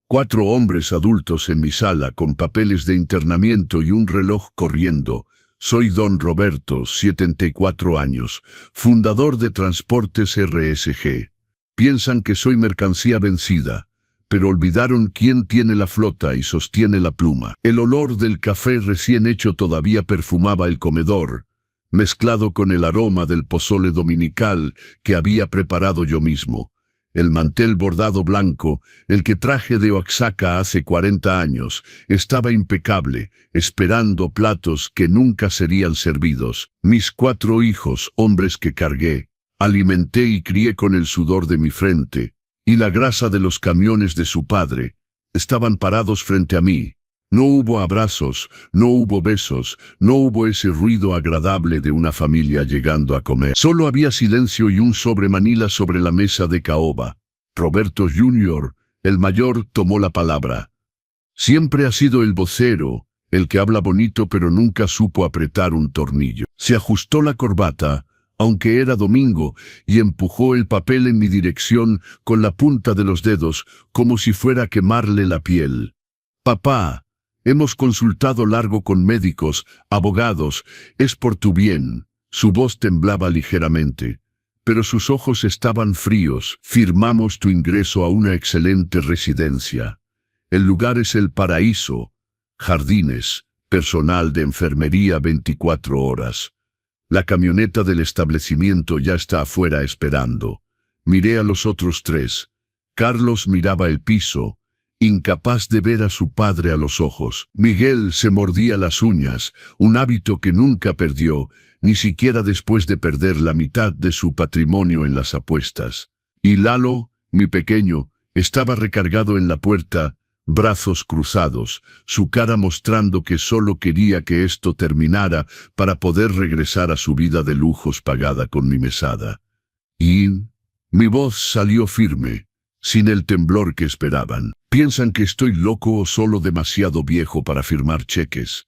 4 hombres adultos en mi sala con papeles de internamiento y un reloj corriendo. Soy don Roberto, 74 años, fundador de Transportes RSG. Piensan que soy mercancía vencida, pero olvidaron quién tiene la flota y sostiene la pluma. El olor del café recién hecho todavía perfumaba el comedor, mezclado con el aroma del pozole dominical que había preparado yo mismo. El mantel bordado blanco, el que traje de Oaxaca hace 40 años, estaba impecable, esperando platos que nunca serían servidos. Mis 4 hijos, hombres que cargué, alimenté y crié con el sudor de mi frente, y la grasa de los camiones de su padre, estaban parados frente a mí. No hubo abrazos, no hubo besos, no hubo ese ruido agradable de una familia llegando a comer. Solo había silencio y un sobremanila sobre la mesa de caoba. Roberto Jr., el mayor, tomó la palabra. Siempre ha sido el vocero, el que habla bonito pero nunca supo apretar un tornillo. Se ajustó la corbata, aunque era domingo, y empujó el papel en mi dirección con la punta de los dedos, como si fuera a quemarle la piel. Papá, hemos consultado largo con médicos, abogados, es por tu bien. Su voz temblaba ligeramente, pero sus ojos estaban fríos. Firmamos tu ingreso a una excelente residencia. El lugar es el paraíso. Jardines, personal de enfermería 24 horas. La camioneta del establecimiento ya está afuera esperando. Miré a los otros 3. Carlos miraba el piso, incapaz de ver a su padre a los ojos. Miguel se mordía las uñas, un hábito que nunca perdió, ni siquiera después de perder la mitad de su patrimonio en las apuestas. Y Lalo, mi pequeño, estaba recargado en la puerta, brazos cruzados, su cara mostrando que solo quería que esto terminara para poder regresar a su vida de lujos pagada con mi mesada. Y mi voz salió firme, sin el temblor que esperaban. ¿Piensan que estoy loco o solo demasiado viejo para firmar cheques?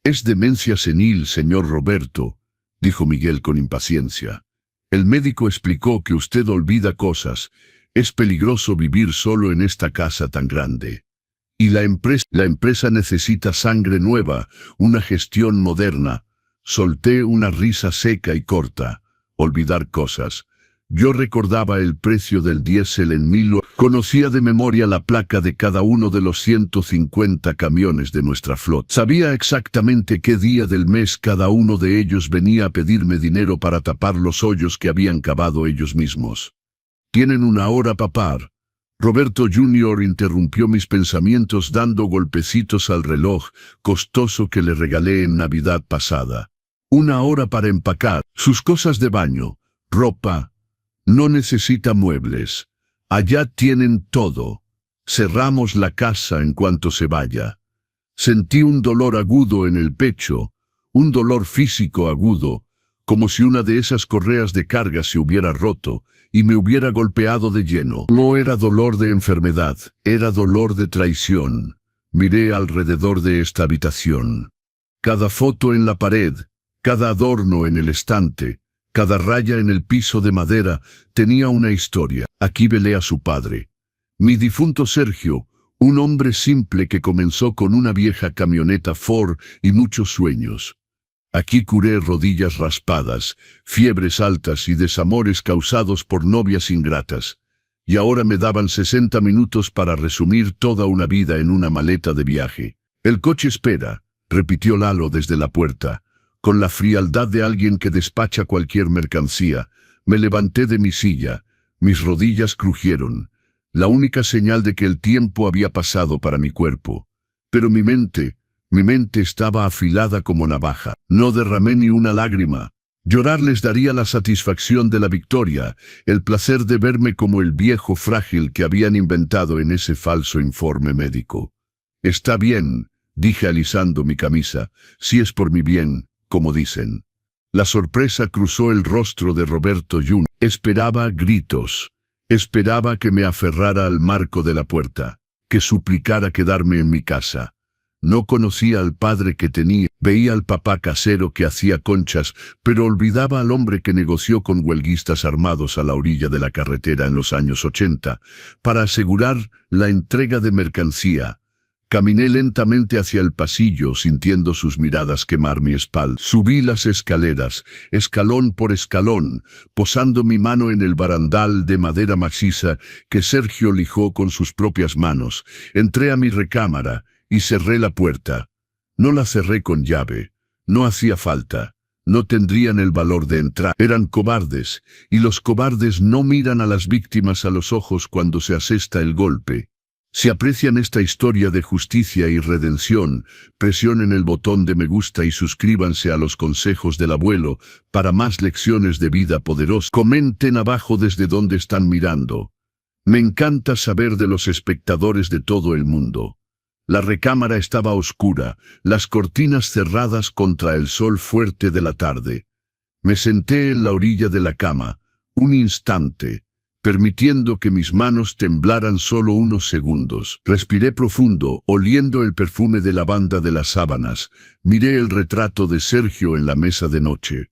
Es demencia senil, señor Roberto, dijo Miguel con impaciencia. El médico explicó que usted olvida cosas. Es peligroso vivir solo en esta casa tan grande. Y la empresa necesita sangre nueva, una gestión moderna. Solté una risa seca y corta. Olvidar cosas. Yo recordaba el precio del diésel en 1000. Conocía de memoria la placa de cada uno de los 150 camiones de nuestra flota. Sabía exactamente qué día del mes cada uno de ellos venía a pedirme dinero para tapar los hoyos que habían cavado ellos mismos. Tienen una hora, papá. Roberto Jr. interrumpió mis pensamientos dando golpecitos al reloj costoso que le regalé en Navidad pasada. Una hora para empacar sus cosas de baño, ropa. No necesita muebles. Allá tienen todo. Cerramos la casa en cuanto se vaya. Sentí un dolor agudo en el pecho, un dolor físico agudo, como si una de esas correas de carga se hubiera roto y me hubiera golpeado de lleno. No era dolor de enfermedad, era dolor de traición. Miré alrededor de esta habitación. Cada foto en la pared, cada adorno en el estante, cada raya en el piso de madera tenía una historia. Aquí velé a su padre. Mi difunto Sergio, un hombre simple que comenzó con una vieja camioneta Ford y muchos sueños. Aquí curé rodillas raspadas, fiebres altas y desamores causados por novias ingratas. Y ahora me daban 60 minutos para resumir toda una vida en una maleta de viaje. El coche espera, repitió Lalo desde la puerta. Con la frialdad de alguien que despacha cualquier mercancía, me levanté de mi silla. Mis rodillas crujieron, la única señal de que el tiempo había pasado para mi cuerpo. Pero mi mente estaba afilada como navaja. No derramé ni una lágrima. Llorar les daría la satisfacción de la victoria, el placer de verme como el viejo frágil que habían inventado en ese falso informe médico. Está bien, dije alisando mi camisa, si es por mi bien, como dicen. La sorpresa cruzó el rostro de Roberto Jr. Esperaba gritos. Esperaba que me aferrara al marco de la puerta, que suplicara quedarme en mi casa. No conocía al padre que tenía, veía al papá casero que hacía conchas, pero olvidaba al hombre que negoció con huelguistas armados a la orilla de la carretera en los años 80, para asegurar la entrega de mercancía. Caminé lentamente hacia el pasillo, sintiendo sus miradas quemar mi espalda. Subí las escaleras, escalón por escalón, posando mi mano en el barandal de madera maciza que Sergio lijó con sus propias manos. Entré a mi recámara y cerré la puerta. No la cerré con llave. No hacía falta. No tendrían el valor de entrar. Eran cobardes, y los cobardes no miran a las víctimas a los ojos cuando se asesta el golpe. Si aprecian esta historia de justicia y redención, presionen el botón de me gusta y suscríbanse a los consejos del abuelo para más lecciones de vida poderosa. Comenten abajo desde donde están mirando. Me encanta saber de los espectadores de todo el mundo. La recámara estaba oscura, las cortinas cerradas contra el sol fuerte de la tarde. Me senté en la orilla de la cama, un instante, permitiendo que mis manos temblaran solo unos segundos. Respiré profundo, oliendo el perfume de lavanda de las sábanas. Miré el retrato de Sergio en la mesa de noche.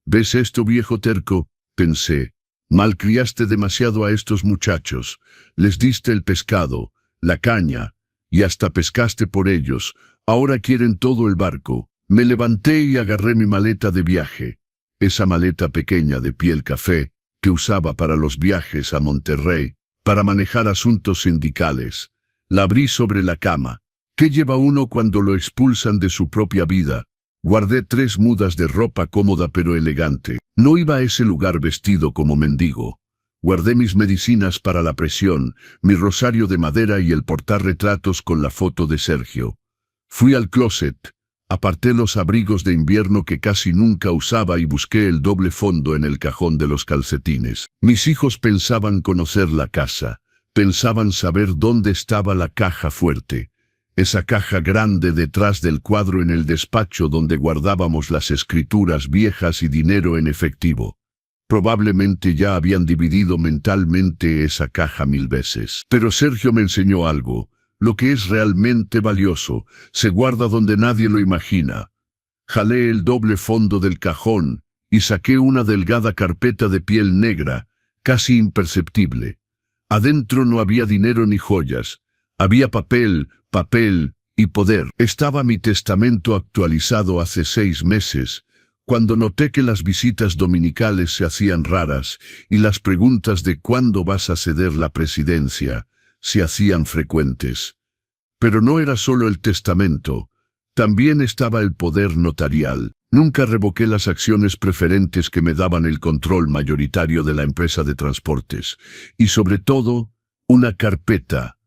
¿Ves esto, viejo terco?, pensé. Malcriaste demasiado a estos muchachos. Les diste el pescado, la caña, y hasta pescaste por ellos. Ahora quieren todo el barco. Me levanté y agarré mi maleta de viaje. Esa maleta pequeña de piel café que usaba para los viajes a Monterrey, para manejar asuntos sindicales. La abrí sobre la cama. ¿Qué lleva uno cuando lo expulsan de su propia vida? Guardé 3 mudas de ropa cómoda pero elegante. No iba a ese lugar vestido como mendigo. Guardé mis medicinas para la presión, mi rosario de madera y el portarretratos con la foto de Sergio. Fui al closet, aparté los abrigos de invierno que casi nunca usaba y busqué el doble fondo en el cajón de los calcetines. Mis hijos pensaban conocer la casa, pensaban saber dónde estaba la caja fuerte. Esa caja grande detrás del cuadro en el despacho donde guardábamos las escrituras viejas y dinero en efectivo. Probablemente ya habían dividido mentalmente esa caja 1000 veces. Pero Sergio me enseñó algo. Lo que es realmente valioso se guarda donde nadie lo imagina. Jalé el doble fondo del cajón y saqué una delgada carpeta de piel negra, casi imperceptible. Adentro no había dinero ni joyas. Había papel y poder. Estaba mi testamento actualizado hace 6 meses, cuando noté que las visitas dominicales se hacían raras y las preguntas de ¿cuándo vas a ceder la presidencia?, se hacían frecuentes. Pero no era solo el testamento, también estaba el poder notarial. Nunca revoqué las acciones preferentes que me daban el control mayoritario de la empresa de transportes. Y sobre todo, una carpeta.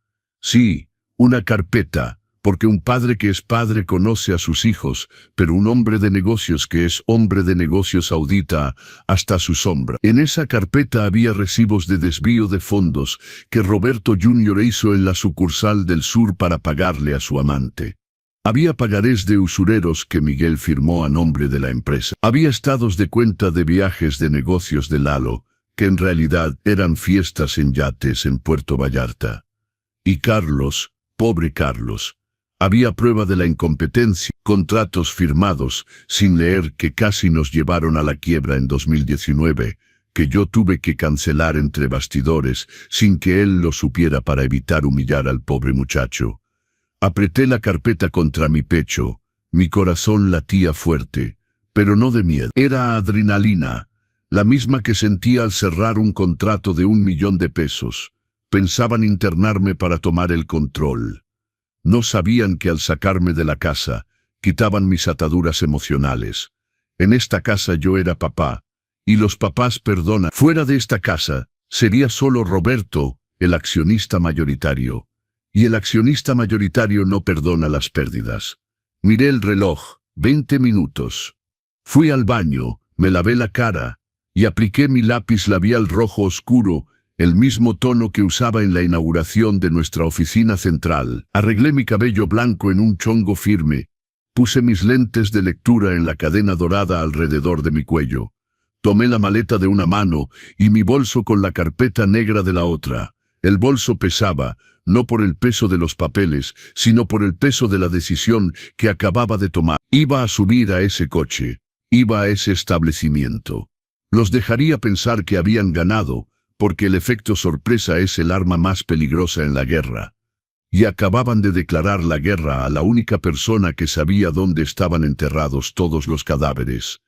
Sí, una carpeta, porque un padre que es padre conoce a sus hijos, pero un hombre de negocios que es hombre de negocios audita hasta su sombra. En esa carpeta había recibos de desvío de fondos que Roberto Jr. hizo en la sucursal del sur para pagarle a su amante. Había pagarés de usureros que Miguel firmó a nombre de la empresa. Había estados de cuenta de viajes de negocios de Lalo, que en realidad eran fiestas en yates en Puerto Vallarta. Y Carlos, pobre Carlos, había prueba de la incompetencia, contratos firmados, sin leer que casi nos llevaron a la quiebra en 2019, que yo tuve que cancelar entre bastidores, sin que él lo supiera para evitar humillar al pobre muchacho. Apreté la carpeta contra mi pecho, mi corazón latía fuerte, pero no de miedo. Era adrenalina, la misma que sentía al cerrar un contrato de $1 millón. Pensaban internarme para tomar el control. No sabían que al sacarme de la casa, quitaban mis ataduras emocionales. En esta casa yo era papá, y los papás perdonan. Fuera de esta casa, sería solo Roberto, el accionista mayoritario. Y el accionista mayoritario no perdona las pérdidas. Miré el reloj, 20 minutos. Fui al baño, me lavé la cara, y apliqué mi lápiz labial rojo oscuro, el mismo tono que usaba en la inauguración de nuestra oficina central. Arreglé mi cabello blanco en un chongo firme. Puse mis lentes de lectura en la cadena dorada alrededor de mi cuello. Tomé la maleta de una mano y mi bolso con la carpeta negra de la otra. El bolso pesaba, no por el peso de los papeles, sino por el peso de la decisión que acababa de tomar. Iba a subir a ese coche, iba a ese establecimiento. Los dejaría pensar que habían ganado, porque el efecto sorpresa es el arma más peligrosa en la guerra. Y acababan de declarar la guerra a la única persona que sabía dónde estaban enterrados todos los cadáveres.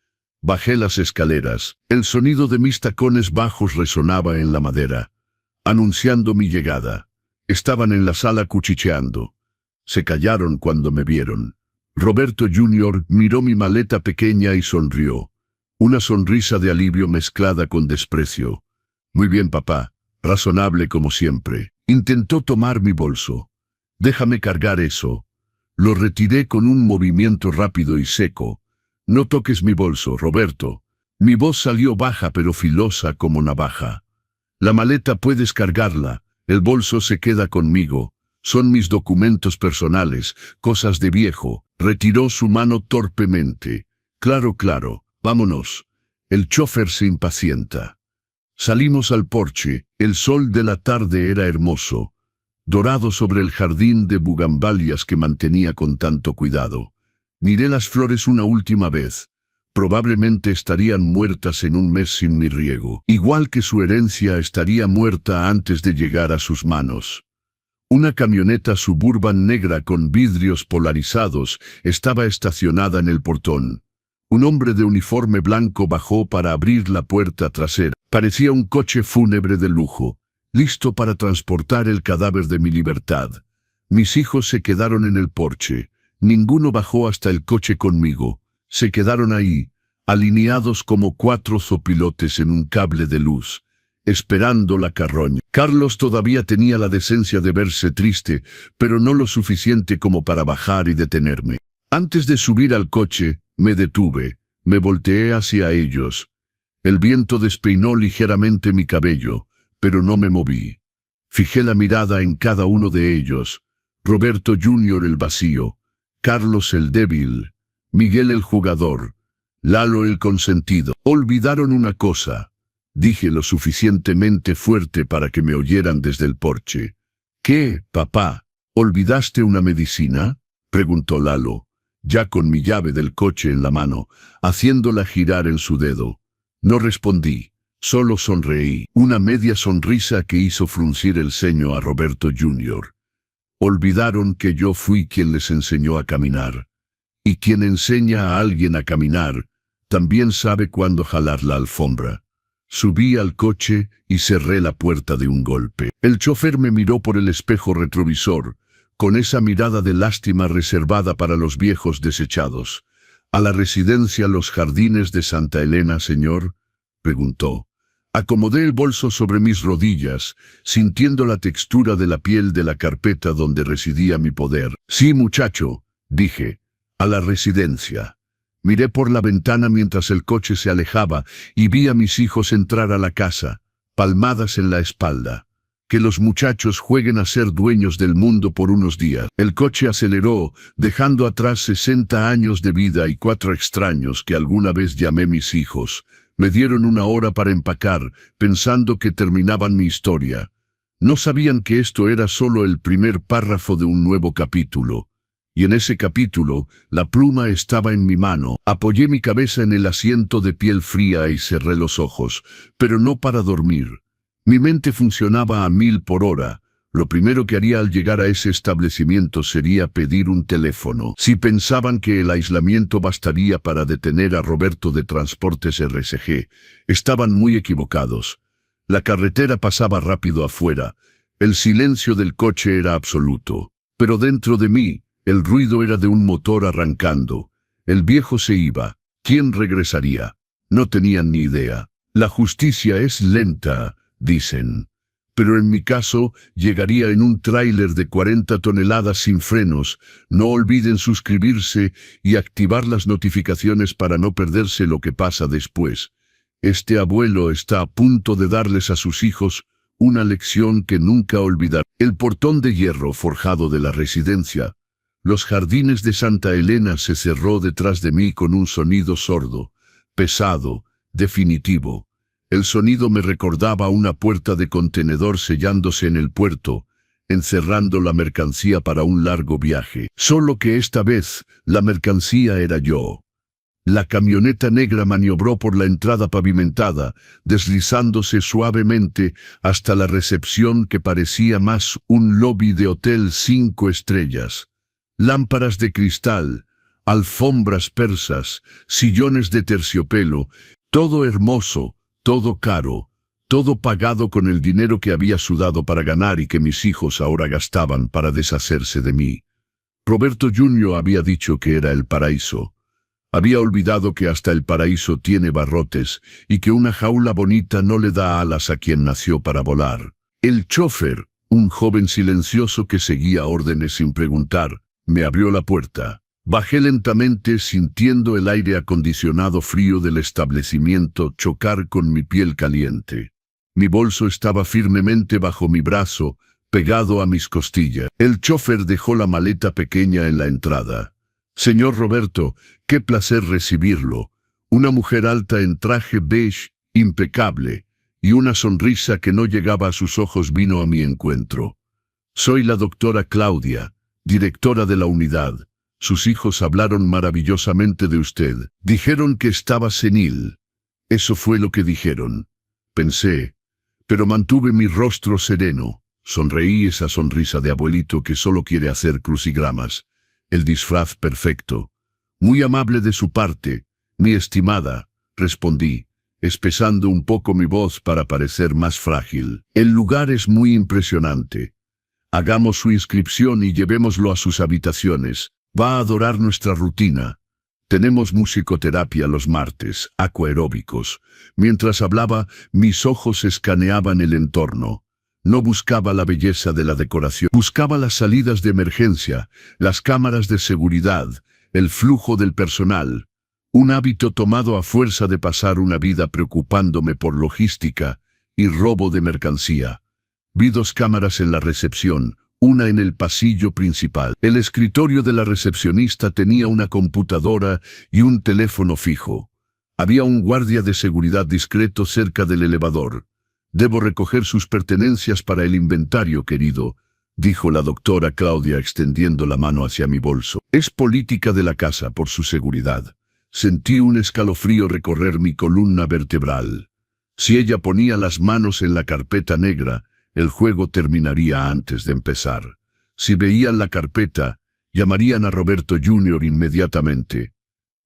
Bajé las escaleras. El sonido de mis tacones bajos resonaba en la madera, anunciando mi llegada. Estaban en la sala cuchicheando. Se callaron cuando me vieron. Roberto Jr. miró mi maleta pequeña y sonrió. Una sonrisa de alivio mezclada con desprecio. Muy bien, papá. Razonable como siempre. Intentó tomar mi bolso. Déjame cargar eso. Lo retiré con un movimiento rápido y seco. No toques mi bolso, Roberto. Mi voz salió baja pero filosa como navaja. La maleta puedes cargarla, el bolso se queda conmigo. Son mis documentos personales, cosas de viejo. Retiró su mano torpemente. Claro, vámonos. El chofer se impacienta. Salimos al porche, el sol de la tarde era hermoso, dorado sobre el jardín de bugambalias que mantenía con tanto cuidado. Miré las flores una última vez. Probablemente estarían muertas en un mes sin mi riego. Igual que su herencia estaría muerta antes de llegar a sus manos. Una camioneta Suburban negra con vidrios polarizados estaba estacionada en el portón. Un hombre de uniforme blanco bajó para abrir la puerta trasera. Parecía un coche fúnebre de lujo, listo para transportar el cadáver de mi libertad. Mis hijos se quedaron en el porche. Ninguno bajó hasta el coche conmigo. Se quedaron ahí, alineados como 4 zopilotes en un cable de luz, esperando la carroña. Carlos todavía tenía la decencia de verse triste, pero no lo suficiente como para bajar y detenerme. Antes de subir al coche, me detuve, me volteé hacia ellos. El viento despeinó ligeramente mi cabello, pero no me moví. Fijé la mirada en cada uno de ellos. Roberto Jr. el vacío, Carlos el débil, Miguel el jugador, Lalo el consentido. Olvidaron una cosa. Dije lo suficientemente fuerte para que me oyeran desde el porche. ¿Qué, papá? ¿Olvidaste una medicina? Preguntó Lalo, ya con mi llave del coche en la mano, haciéndola girar en su dedo. No respondí, solo sonreí, una media sonrisa que hizo fruncir el ceño a Roberto Jr. Olvidaron que yo fui quien les enseñó a caminar. Y quien enseña a alguien a caminar, también sabe cuándo jalar la alfombra. Subí al coche y cerré la puerta de un golpe. El chofer me miró por el espejo retrovisor, con esa mirada de lástima reservada para los viejos desechados. ¿A la residencia Los Jardines de Santa Elena, señor?, preguntó. Acomodé el bolso sobre mis rodillas, sintiendo la textura de la piel de la carpeta donde residía mi poder. Sí, muchacho, dije, a la residencia. Miré por la ventana mientras el coche se alejaba y vi a mis hijos entrar a la casa, palmadas en la espalda. Que los muchachos jueguen a ser dueños del mundo por unos días. El coche aceleró, dejando atrás 60 años de vida y 4 extraños que alguna vez llamé mis hijos. Me dieron 1 hora para empacar, pensando que terminaban mi historia. No sabían que esto era solo el primer párrafo de un nuevo capítulo. Y en ese capítulo, la pluma estaba en mi mano. Apoyé mi cabeza en el asiento de piel fría y cerré los ojos, pero no para dormir. Mi mente funcionaba a 1000 por hora. Lo primero que haría al llegar a ese establecimiento sería pedir un teléfono. Si pensaban que el aislamiento bastaría para detener a Roberto de Transportes RSG, estaban muy equivocados. La carretera pasaba rápido afuera. El silencio del coche era absoluto. Pero dentro de mí, el ruido era de un motor arrancando. El viejo se iba. ¿Quién regresaría? No tenían ni idea. La justicia es lenta, dicen. Pero en mi caso, llegaría en un tráiler de 40 toneladas sin frenos. No olviden suscribirse y activar las notificaciones para no perderse lo que pasa después. Este abuelo está a punto de darles a sus hijos una lección que nunca olvidarán. El portón de hierro forjado de la residencia, Los Jardines de Santa Elena, se cerró detrás de mí con un sonido sordo, pesado, definitivo. El sonido me recordaba una puerta de contenedor sellándose en el puerto, encerrando la mercancía para un largo viaje. Solo que esta vez, la mercancía era yo. La camioneta negra maniobró por la entrada pavimentada, deslizándose suavemente hasta la recepción que parecía más un lobby de hotel 5 estrellas. Lámparas de cristal, alfombras persas, sillones de terciopelo, todo hermoso, todo caro, todo pagado con el dinero que había sudado para ganar y que mis hijos ahora gastaban para deshacerse de mí. Roberto Jr. había dicho que era el paraíso. Había olvidado que hasta el paraíso tiene barrotes y que una jaula bonita no le da alas a quien nació para volar. El chofer, un joven silencioso que seguía órdenes sin preguntar, me abrió la puerta. Bajé lentamente sintiendo el aire acondicionado frío del establecimiento chocar con mi piel caliente. Mi bolso estaba firmemente bajo mi brazo, pegado a mis costillas. El chofer dejó la maleta pequeña en la entrada. Señor Roberto, qué placer recibirlo. Una mujer alta en traje beige, impecable, y una sonrisa que no llegaba a sus ojos vino a mi encuentro. Soy la doctora Claudia, directora de la unidad. Sus hijos hablaron maravillosamente de usted. Dijeron que estaba senil. Eso fue lo que dijeron. Pensé, pero mantuve mi rostro sereno. Sonreí esa sonrisa de abuelito que solo quiere hacer crucigramas. El disfraz perfecto. Muy amable de su parte, mi estimada, respondí, espesando un poco mi voz para parecer más frágil. El lugar es muy impresionante. Hagamos su inscripción y llevémoslo a sus habitaciones. Va a adorar nuestra rutina. Tenemos musicoterapia los martes, acuaeróbicos. Mientras hablaba, mis ojos escaneaban el entorno. No buscaba la belleza de la decoración. Buscaba las salidas de emergencia, las cámaras de seguridad, el flujo del personal. Un hábito tomado a fuerza de pasar una vida preocupándome por logística y robo de mercancía. Vi 2 cámaras en la recepción, una en el pasillo principal. El escritorio de la recepcionista tenía una computadora y un teléfono fijo. Había un guardia de seguridad discreto cerca del elevador. Debo recoger sus pertenencias para el inventario, querido, dijo la doctora Claudia extendiendo la mano hacia mi bolso. Es política de la casa por su seguridad. Sentí un escalofrío recorrer mi columna vertebral. Si ella ponía las manos en la carpeta negra, el juego terminaría antes de empezar. Si veían la carpeta, llamarían a Roberto Jr. inmediatamente.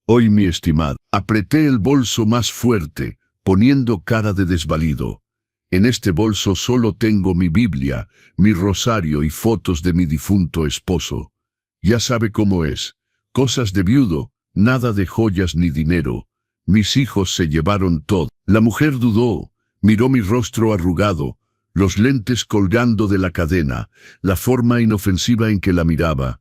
Hoy, mi estimado, apreté el bolso más fuerte, poniendo cara de desvalido. En este bolso solo tengo mi Biblia, mi rosario y fotos de mi difunto esposo. Ya sabe cómo es. Cosas de viudo, nada de joyas ni dinero. Mis hijos se llevaron todo. La mujer dudó, miró mi rostro arrugado, los lentes colgando de la cadena, la forma inofensiva en que la miraba.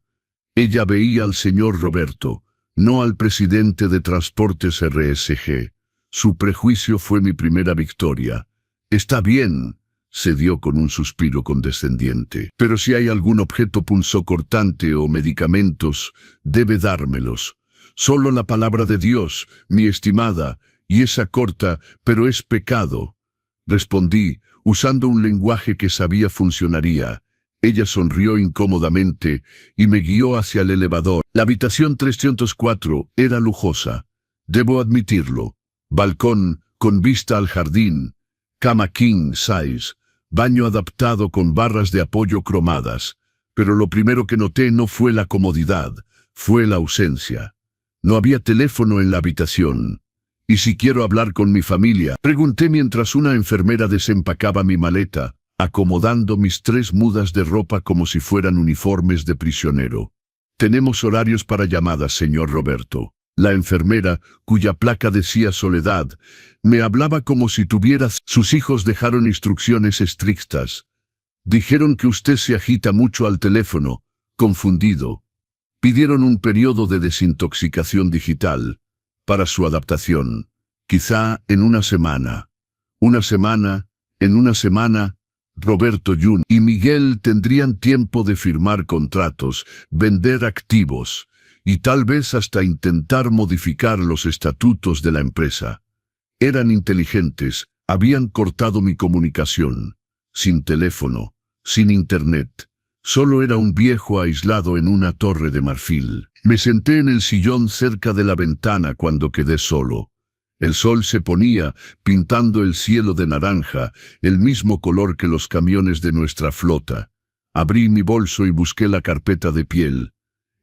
Ella veía al señor Roberto, no al presidente de Transportes RSG. Su prejuicio fue mi primera victoria. Está bien, cedió con un suspiro condescendiente. Pero si hay algún objeto punzocortante o medicamentos, debe dármelos. Solo la palabra de Dios, mi estimada, y esa corta, pero es pecado. Respondí, usando un lenguaje que sabía funcionaría. Ella sonrió incómodamente y me guió hacia el elevador. La habitación 304 era lujosa. Debo admitirlo. Balcón, con vista al jardín. Cama king size, baño adaptado con barras de apoyo cromadas, pero lo primero que noté no fue la comodidad, fue la ausencia. No había teléfono en la habitación. ¿Y si quiero hablar con mi familia?, pregunté mientras una enfermera desempacaba mi maleta, acomodando mis 3 mudas de ropa como si fueran uniformes de prisionero. Tenemos horarios para llamadas, señor Roberto. La enfermera, cuya placa decía Soledad, me hablaba como si tuviera... Sus hijos dejaron instrucciones estrictas. Dijeron que usted se agita mucho al teléfono, confundido. Pidieron un periodo de desintoxicación digital para su adaptación. Quizá en una semana. En una semana, Roberto Jr. y Miguel tendrían tiempo de firmar contratos, vender activos, y tal vez hasta intentar modificar los estatutos de la empresa. Eran inteligentes, habían cortado mi comunicación. Sin teléfono, sin internet, Solo era un viejo aislado en una torre de marfil. Me senté en el sillón cerca de la ventana cuando quedé solo. El sol se ponía, pintando el cielo de naranja, el mismo color que los camiones de nuestra flota. Abrí mi bolso y busqué la carpeta de piel.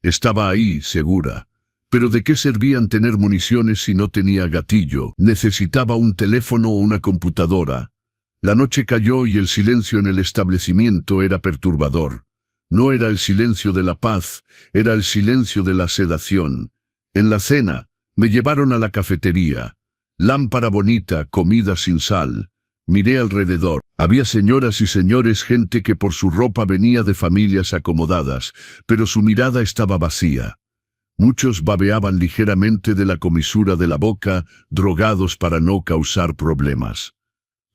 Estaba ahí, segura. Pero ¿de qué servían tener municiones si no tenía gatillo? Necesitaba un teléfono o una computadora. La noche cayó y el silencio en el establecimiento era perturbador. No era el silencio de la paz, era el silencio de la sedación. En la cena, me llevaron a la cafetería. Lámpara bonita, comida sin sal. Miré alrededor. Había señoras y señores, gente que por su ropa venía de familias acomodadas, pero su mirada estaba vacía. Muchos babeaban ligeramente de la comisura de la boca, drogados para no causar problemas.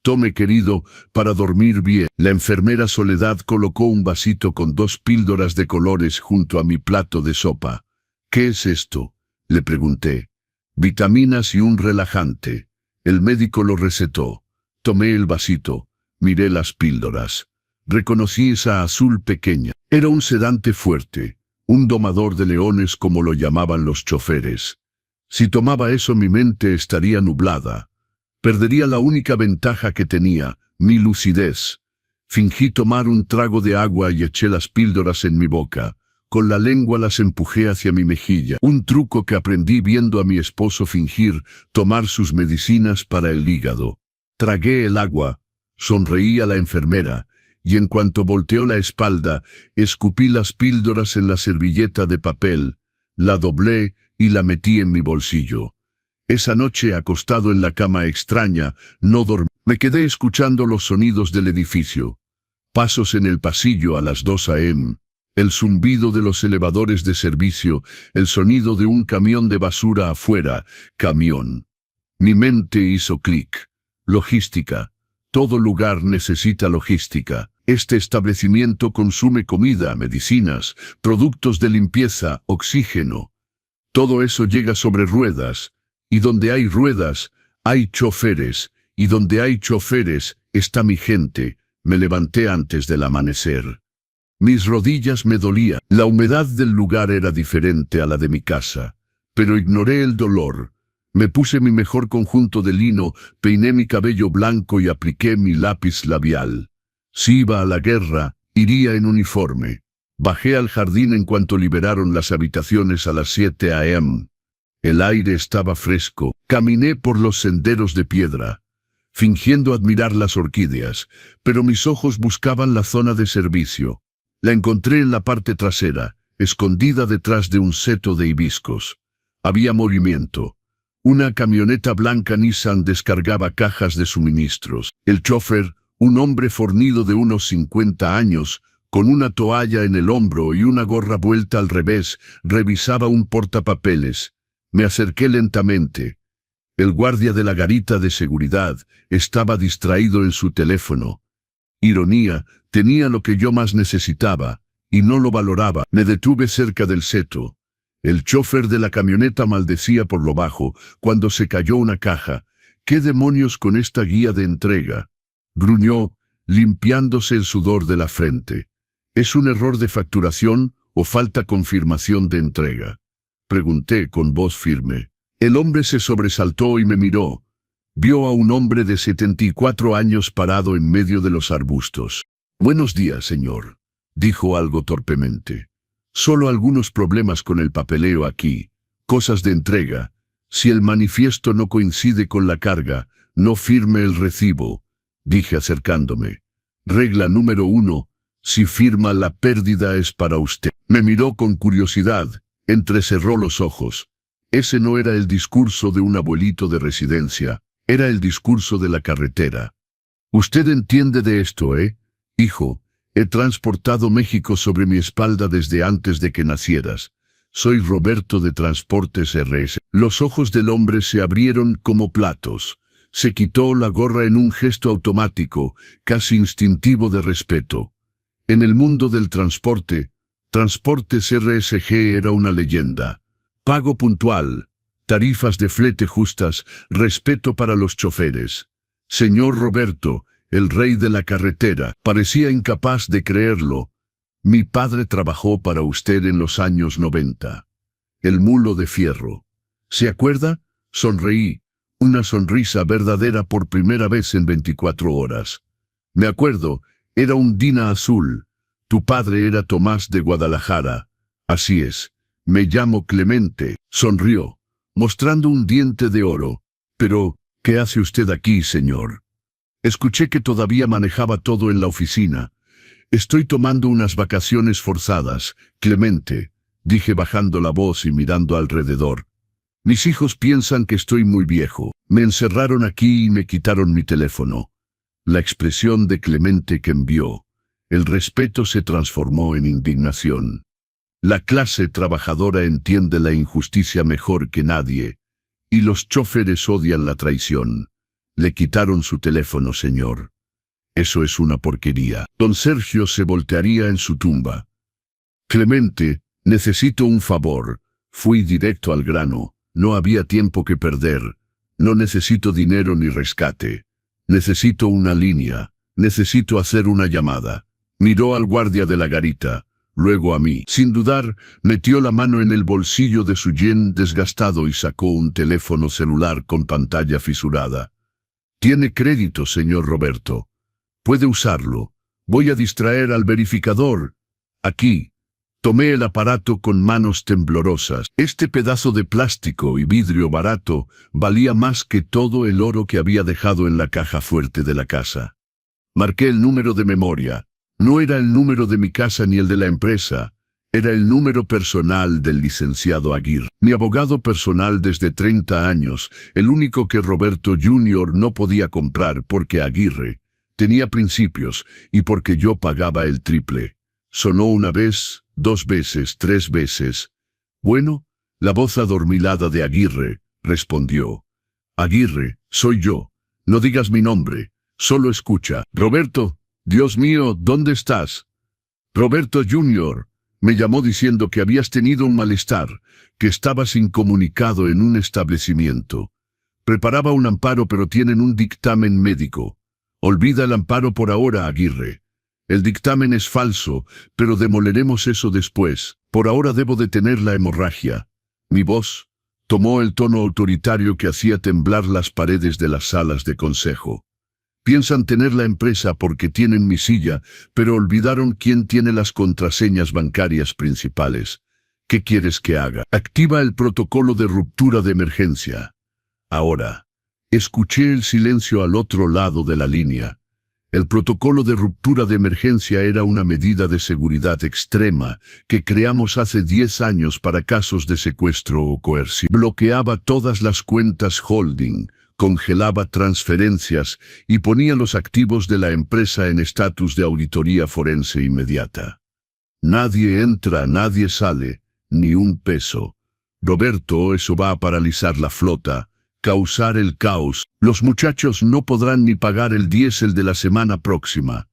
Tome, querido, para dormir bien. La enfermera Soledad colocó un vasito con 2 píldoras de colores junto a mi plato de sopa. ¿Qué es esto?, le pregunté. Vitaminas y un relajante. El médico lo recetó. Tomé el vasito. Miré las píldoras. Reconocí esa azul pequeña. Era un sedante fuerte. Un domador de leones, como lo llamaban los choferes. Si tomaba eso, mi mente estaría nublada. Perdería la única ventaja que tenía, mi lucidez. Fingí tomar un trago de agua y eché las píldoras en mi boca. Con la lengua las empujé hacia mi mejilla. Un truco que aprendí viendo a mi esposo fingir tomar sus medicinas para el hígado. Tragué el agua. Sonreí a la enfermera. Y en cuanto volteó la espalda, escupí las píldoras en la servilleta de papel, la doblé y la metí en mi bolsillo. Esa noche, acostado en la cama extraña, no dormí. Me quedé escuchando los sonidos del edificio. Pasos en el pasillo a las 2 a.m., el zumbido de los elevadores de servicio, el sonido de un camión de basura afuera, camión. Mi mente hizo clic. Logística. Todo lugar necesita logística. Este establecimiento consume comida, medicinas, productos de limpieza, oxígeno. Todo eso llega sobre ruedas, y donde hay ruedas, hay choferes, y donde hay choferes, está mi gente. Me levanté antes del amanecer. Mis rodillas me dolían. La humedad del lugar era diferente a la de mi casa, pero ignoré el dolor. Me puse mi mejor conjunto de lino, peiné mi cabello blanco y apliqué mi lápiz labial. Si iba a la guerra, iría en uniforme. Bajé al jardín en cuanto liberaron las habitaciones a las 7 a.m. El aire estaba fresco. Caminé por los senderos de piedra, fingiendo admirar las orquídeas, pero mis ojos buscaban la zona de servicio. La encontré en la parte trasera, escondida detrás de un seto de hibiscos. Había movimiento. Una camioneta blanca Nissan descargaba cajas de suministros. El chofer, un hombre fornido de unos 50 años, con una toalla en el hombro y una gorra vuelta al revés, revisaba un portapapeles. Me acerqué lentamente. El guardia de la garita de seguridad estaba distraído en su teléfono. Ironía, tenía lo que yo más necesitaba, y no lo valoraba. Me detuve cerca del seto. El chofer de la camioneta maldecía por lo bajo cuando se cayó una caja. ¿Qué demonios con esta guía de entrega?, gruñó, limpiándose el sudor de la frente. ¿Es un error de facturación o falta confirmación de entrega?, pregunté con voz firme. El hombre se sobresaltó y me miró. Vio a un hombre de 74 años parado en medio de los arbustos. «Buenos días, señor», dijo algo torpemente. «Solo algunos problemas con el papeleo aquí, cosas de entrega. Si el manifiesto no coincide con la carga, no firme el recibo», dije acercándome. «Regla número 1, si firma, la pérdida es para usted». Me miró con curiosidad, entrecerró los ojos. Ese no era el discurso de un abuelito de residencia, era el discurso de la carretera. «Usted entiende de esto, hijo. He transportado México sobre mi espalda desde antes de que nacieras. Soy Roberto de Transportes RS». Los ojos del hombre se abrieron como platos. Se quitó la gorra en un gesto automático, casi instintivo de respeto. En el mundo del transporte, Transportes RSG era una leyenda. Pago puntual, tarifas de flete justas, respeto para los choferes. Señor Roberto, el rey de la carretera, parecía incapaz de creerlo. Mi padre trabajó para usted en los años 90. El mulo de fierro. ¿Se acuerda? Sonreí, una sonrisa verdadera por primera vez en 24 horas. Me acuerdo, era un Dina azul. Tu padre era Tomás de Guadalajara. Así es. Me llamo Clemente. Sonrió, mostrando un diente de oro. Pero, ¿qué hace usted aquí, señor? Escuché que todavía manejaba todo en la oficina. Estoy tomando unas vacaciones forzadas, Clemente, dije bajando la voz y mirando alrededor. Mis hijos piensan que estoy muy viejo. Me encerraron aquí y me quitaron mi teléfono. La expresión de Clemente cambió. El respeto se transformó en indignación. La clase trabajadora entiende la injusticia mejor que nadie, y los choferes odian la traición. Le quitaron su teléfono, señor. Eso es una porquería. Don Sergio se voltearía en su tumba. Clemente, necesito un favor. Fui directo al grano. No había tiempo que perder. No necesito dinero ni rescate. Necesito una línea. Necesito hacer una llamada. Miró al guardia de la garita, luego a mí. Sin dudar, metió la mano en el bolsillo de su jean desgastado y sacó un teléfono celular con pantalla fisurada. Tiene crédito, señor Roberto. Puede usarlo. Voy a distraer al verificador. Aquí. Tomé el aparato con manos temblorosas. Este pedazo de plástico y vidrio barato valía más que todo el oro que había dejado en la caja fuerte de la casa. Marqué el número de memoria. No era el número de mi casa ni el de la empresa. Era el número personal del licenciado Aguirre. Mi abogado personal desde 30 años, el único que Roberto Jr. no podía comprar porque Aguirre tenía principios y porque yo pagaba el triple. Sonó una vez, 2 veces, 3 veces. Bueno, la voz adormilada de Aguirre respondió. Aguirre, soy yo. No digas mi nombre, solo escucha. Roberto, Dios mío, ¿dónde estás? Roberto Jr. me llamó diciendo que habías tenido un malestar, que estabas incomunicado en un establecimiento. Preparaba un amparo pero tienen un dictamen médico. Olvida el amparo por ahora, Aguirre. El dictamen es falso, pero demoleremos eso después. Por ahora debo detener la hemorragia. Mi voz tomó el tono autoritario que hacía temblar las paredes de las salas de consejo. Piensan tener la empresa porque tienen mi silla, pero olvidaron quién tiene las contraseñas bancarias principales. ¿Qué quieres que haga? Activa el protocolo de ruptura de emergencia. Ahora, escuché el silencio al otro lado de la línea. El protocolo de ruptura de emergencia era una medida de seguridad extrema que creamos hace 10 años para casos de secuestro o coerción. Bloqueaba todas las cuentas holding, congelaba transferencias y ponía los activos de la empresa en estatus de auditoría forense inmediata. Nadie entra, nadie sale, ni un peso. Roberto, eso va a paralizar la flota, causar el caos. Los muchachos no podrán ni pagar el diésel de la semana próxima.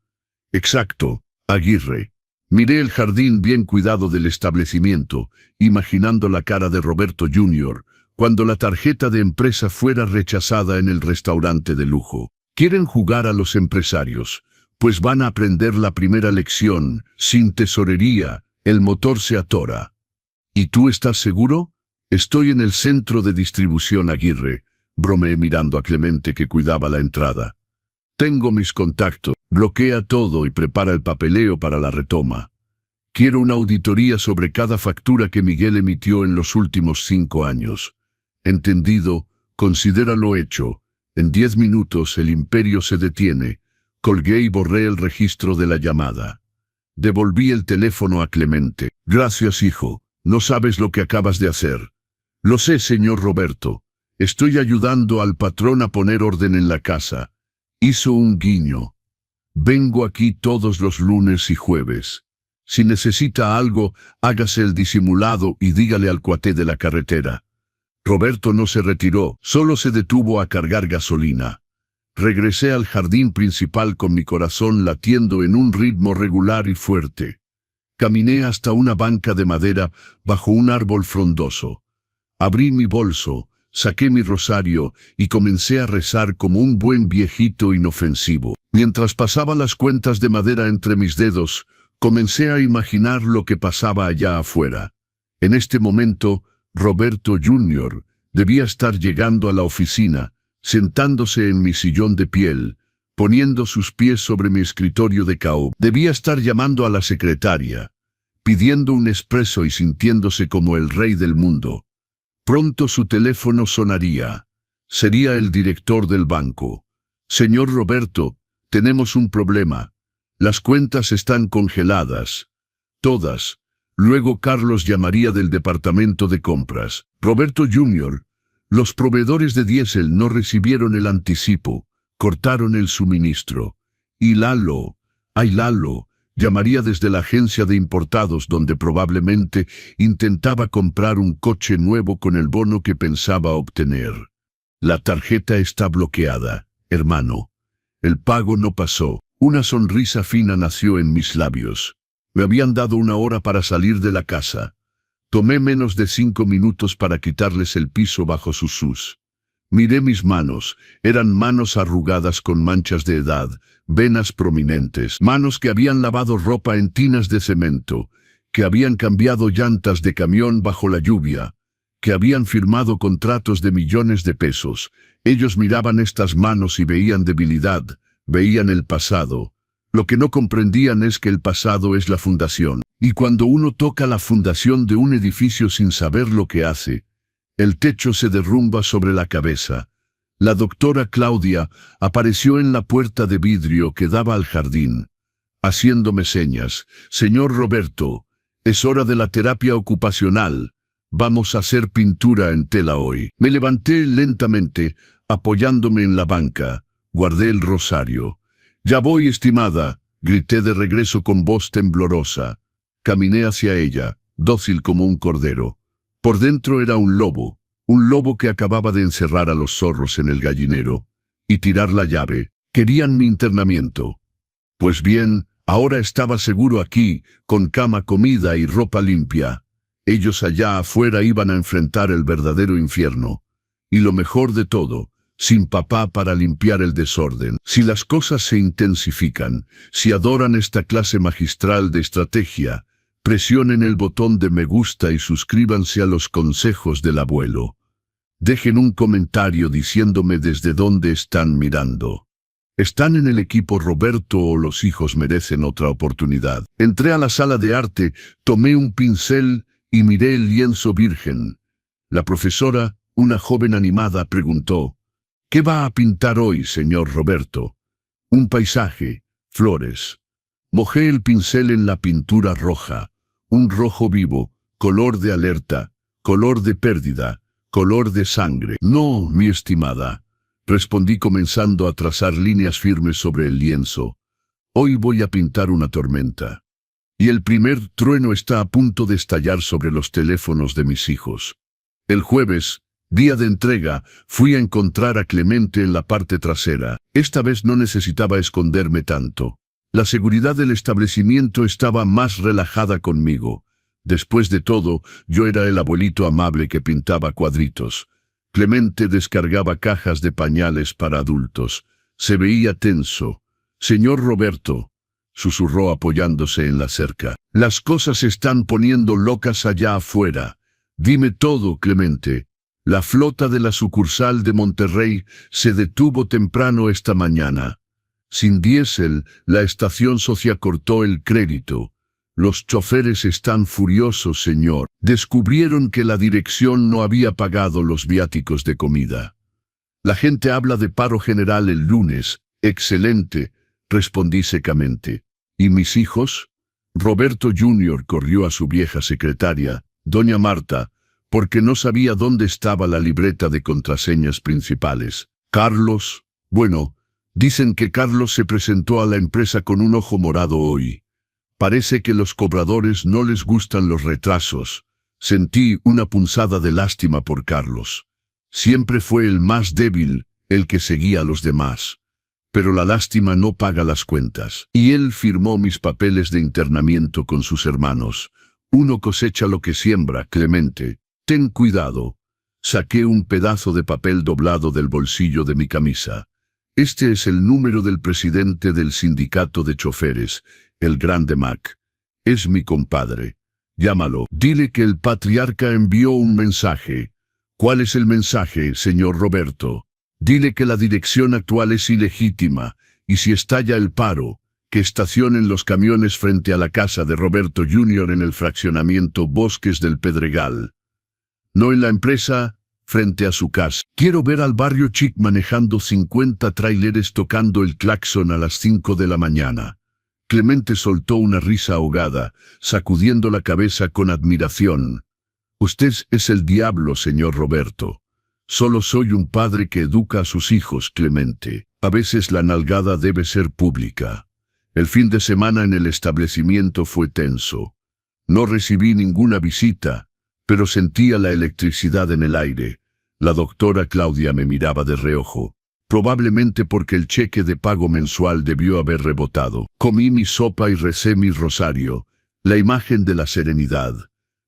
Exacto, Aguirre. Miré el jardín bien cuidado del establecimiento, imaginando la cara de Roberto Jr., cuando la tarjeta de empresa fuera rechazada en el restaurante de lujo. Quieren jugar a los empresarios, pues van a aprender la primera lección. Sin tesorería, el motor se atora. ¿Y tú estás seguro? Estoy en el centro de distribución, Aguirre, bromeé mirando a Clemente que cuidaba la entrada. Tengo mis contactos. Bloquea todo y prepara el papeleo para la retoma. Quiero una auditoría sobre cada factura que Miguel emitió en los últimos 5 años. Entendido, considéralo hecho. En 10 minutos el imperio se detiene. Colgué y borré el registro de la llamada. Devolví el teléfono a Clemente. Gracias, hijo. No sabes lo que acabas de hacer. Lo sé, señor Roberto. Estoy ayudando al patrón a poner orden en la casa. Hizo un guiño. Vengo aquí todos los lunes y jueves. Si necesita algo, hágase el disimulado y dígale al cuaté de la carretera. Roberto no se retiró, solo se detuvo a cargar gasolina. Regresé al jardín principal con mi corazón latiendo en un ritmo regular y fuerte. Caminé hasta una banca de madera bajo un árbol frondoso. Abrí mi bolso, saqué mi rosario y comencé a rezar como un buen viejito inofensivo. Mientras pasaba las cuentas de madera entre mis dedos, Comencé a imaginar lo que pasaba allá afuera. En este momento, Roberto Jr. debía estar llegando a la oficina, sentándose en mi sillón de piel, poniendo sus pies sobre mi escritorio de caoba. Debía estar llamando a la secretaria, pidiendo un espresso y sintiéndose como el rey del mundo. Pronto su teléfono sonaría. Sería el director del banco. Señor Roberto, tenemos un problema. Las cuentas están congeladas. Todas. Luego Carlos llamaría del departamento de compras. Roberto Jr., los proveedores de diésel no recibieron el anticipo, cortaron el suministro. Y Lalo, llamaría desde la agencia de importados donde probablemente intentaba comprar un coche nuevo con el bono que pensaba obtener. La tarjeta está bloqueada, hermano. El pago no pasó. Una sonrisa fina nació en mis labios. Me habían dado 1 hora para salir de la casa. Tomé menos de 5 minutos para quitarles el piso bajo sus sus. Miré mis manos. Eran manos arrugadas con manchas de edad, venas prominentes, manos que habían lavado ropa en tinas de cemento, que habían cambiado llantas de camión bajo la lluvia, que habían firmado contratos de millones de pesos. Ellos miraban estas manos y veían debilidad, veían el pasado. Lo que no comprendían es que el pasado es la fundación. Y cuando uno toca la fundación de un edificio sin saber lo que hace, el techo se derrumba sobre la cabeza. La doctora Claudia apareció en la puerta de vidrio que daba al jardín, haciéndome señas. Señor Roberto, es hora de la terapia ocupacional. Vamos a hacer pintura en tela hoy. Me levanté lentamente, apoyándome en la banca. Guardé el rosario. «Ya voy, estimada», grité de regreso con voz temblorosa. Caminé hacia ella, dócil como un cordero. Por dentro era un lobo que acababa de encerrar a los zorros en el gallinero y tirar la llave. Querían mi internamiento. Pues bien, ahora estaba seguro aquí, con cama, comida y ropa limpia. Ellos allá afuera iban a enfrentar el verdadero infierno. Y lo mejor de todo, sin papá para limpiar el desorden. Si las cosas se intensifican, si adoran esta clase magistral de estrategia, presionen el botón de me gusta y suscríbanse a los consejos del abuelo. Dejen un comentario diciéndome desde dónde están mirando. ¿Están en el equipo Roberto o los hijos merecen otra oportunidad? Entré a la sala de arte, tomé un pincel y miré el lienzo virgen. La profesora, una joven animada, preguntó: «¿Qué va a pintar hoy, señor Roberto?» «Un paisaje, flores». Mojé el pincel en la pintura roja, un rojo vivo, color de alerta, color de pérdida, color de sangre. «No, mi estimada», respondí comenzando a trazar líneas firmes sobre el lienzo. «Hoy voy a pintar una tormenta. Y el primer trueno está a punto de estallar sobre los teléfonos de mis hijos». El jueves, día de entrega, fui a encontrar a Clemente en la parte trasera. Esta vez no necesitaba esconderme tanto. La seguridad del establecimiento estaba más relajada conmigo. Después de todo, yo era el abuelito amable que pintaba cuadritos. Clemente descargaba cajas de pañales para adultos. Se veía tenso. «Señor Roberto», susurró apoyándose en la cerca, «las cosas se están poniendo locas allá afuera. Dime todo, Clemente». La flota de la sucursal de Monterrey se detuvo temprano esta mañana. Sin diésel, la estación Socia cortó el crédito. Los choferes están furiosos, señor. Descubrieron que la dirección no había pagado los viáticos de comida. La gente habla de paro general el lunes. Excelente, respondí secamente. ¿Y mis hijos? Roberto Jr. corrió a su vieja secretaria, doña Marta, porque no sabía dónde estaba la libreta de contraseñas principales. Carlos, bueno, dicen que Carlos se presentó a la empresa con un ojo morado hoy. Parece que los cobradores no les gustan los retrasos. Sentí una punzada de lástima por Carlos. Siempre fue el más débil, el que seguía a los demás. Pero la lástima no paga las cuentas. Y él firmó mis papeles de internamiento con sus hermanos. Uno cosecha lo que siembra, Clemente. Ten cuidado. Saqué un pedazo de papel doblado del bolsillo de mi camisa. Este es el número del presidente del sindicato de choferes, el Grande Mac. Es mi compadre. Llámalo. Dile que el patriarca envió un mensaje. ¿Cuál es el mensaje, señor Roberto? Dile que la dirección actual es ilegítima, y si estalla el paro, que estacionen los camiones frente a la casa de Roberto Jr. en el fraccionamiento Bosques del Pedregal. No en la empresa, frente a su casa. Quiero ver al barrio Chic manejando 50 tráileres tocando el claxon a las 5 de la mañana. Clemente soltó una risa ahogada, sacudiendo la cabeza con admiración. Usted es el diablo, señor Roberto. Solo soy un padre que educa a sus hijos, Clemente. A veces la nalgada debe ser pública. El fin de semana en el establecimiento fue tenso. No recibí ninguna visita, pero sentía la electricidad en el aire. La doctora Claudia me miraba de reojo, probablemente porque el cheque de pago mensual debió haber rebotado. Comí mi sopa y recé mi rosario, la imagen de la serenidad.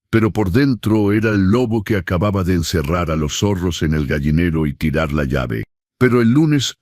Pero por dentro era el lobo que acababa de encerrar a los zorros en el gallinero y tirar la llave. Pero el lunes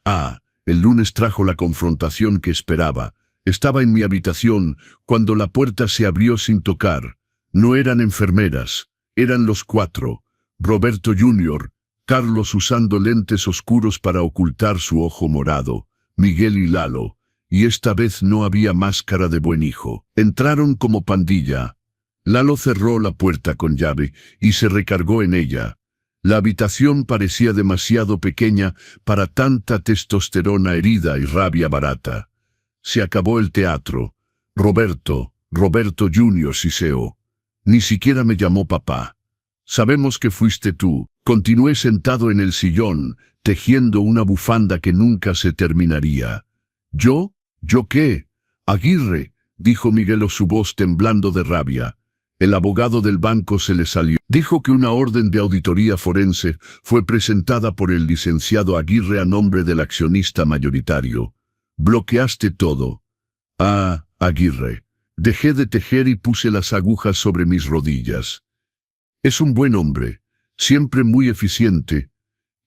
trajo la confrontación que esperaba. Estaba en mi habitación cuando la puerta se abrió sin tocar. No eran enfermeras, eran los cuatro. Roberto Jr., Carlos usando lentes oscuros para ocultar su ojo morado, Miguel y Lalo, y esta vez no había máscara de buen hijo. Entraron como pandilla. Lalo cerró la puerta con llave y se recargó en ella. La habitación parecía demasiado pequeña para tanta testosterona herida y rabia barata. Se acabó el teatro. Roberto Jr. siseó. Ni siquiera me llamó papá. Sabemos que fuiste tú. Continué sentado en el sillón, tejiendo una bufanda que nunca se terminaría. ¿Yo? ¿Yo qué? Aguirre, dijo Miguelo, su voz temblando de rabia. El abogado del banco se le salió. Dijo que una orden de auditoría forense fue presentada por el licenciado Aguirre a nombre del accionista mayoritario. Bloqueaste todo. Ah, Aguirre. Dejé de tejer y puse las agujas sobre mis rodillas. Es un buen hombre, siempre muy eficiente.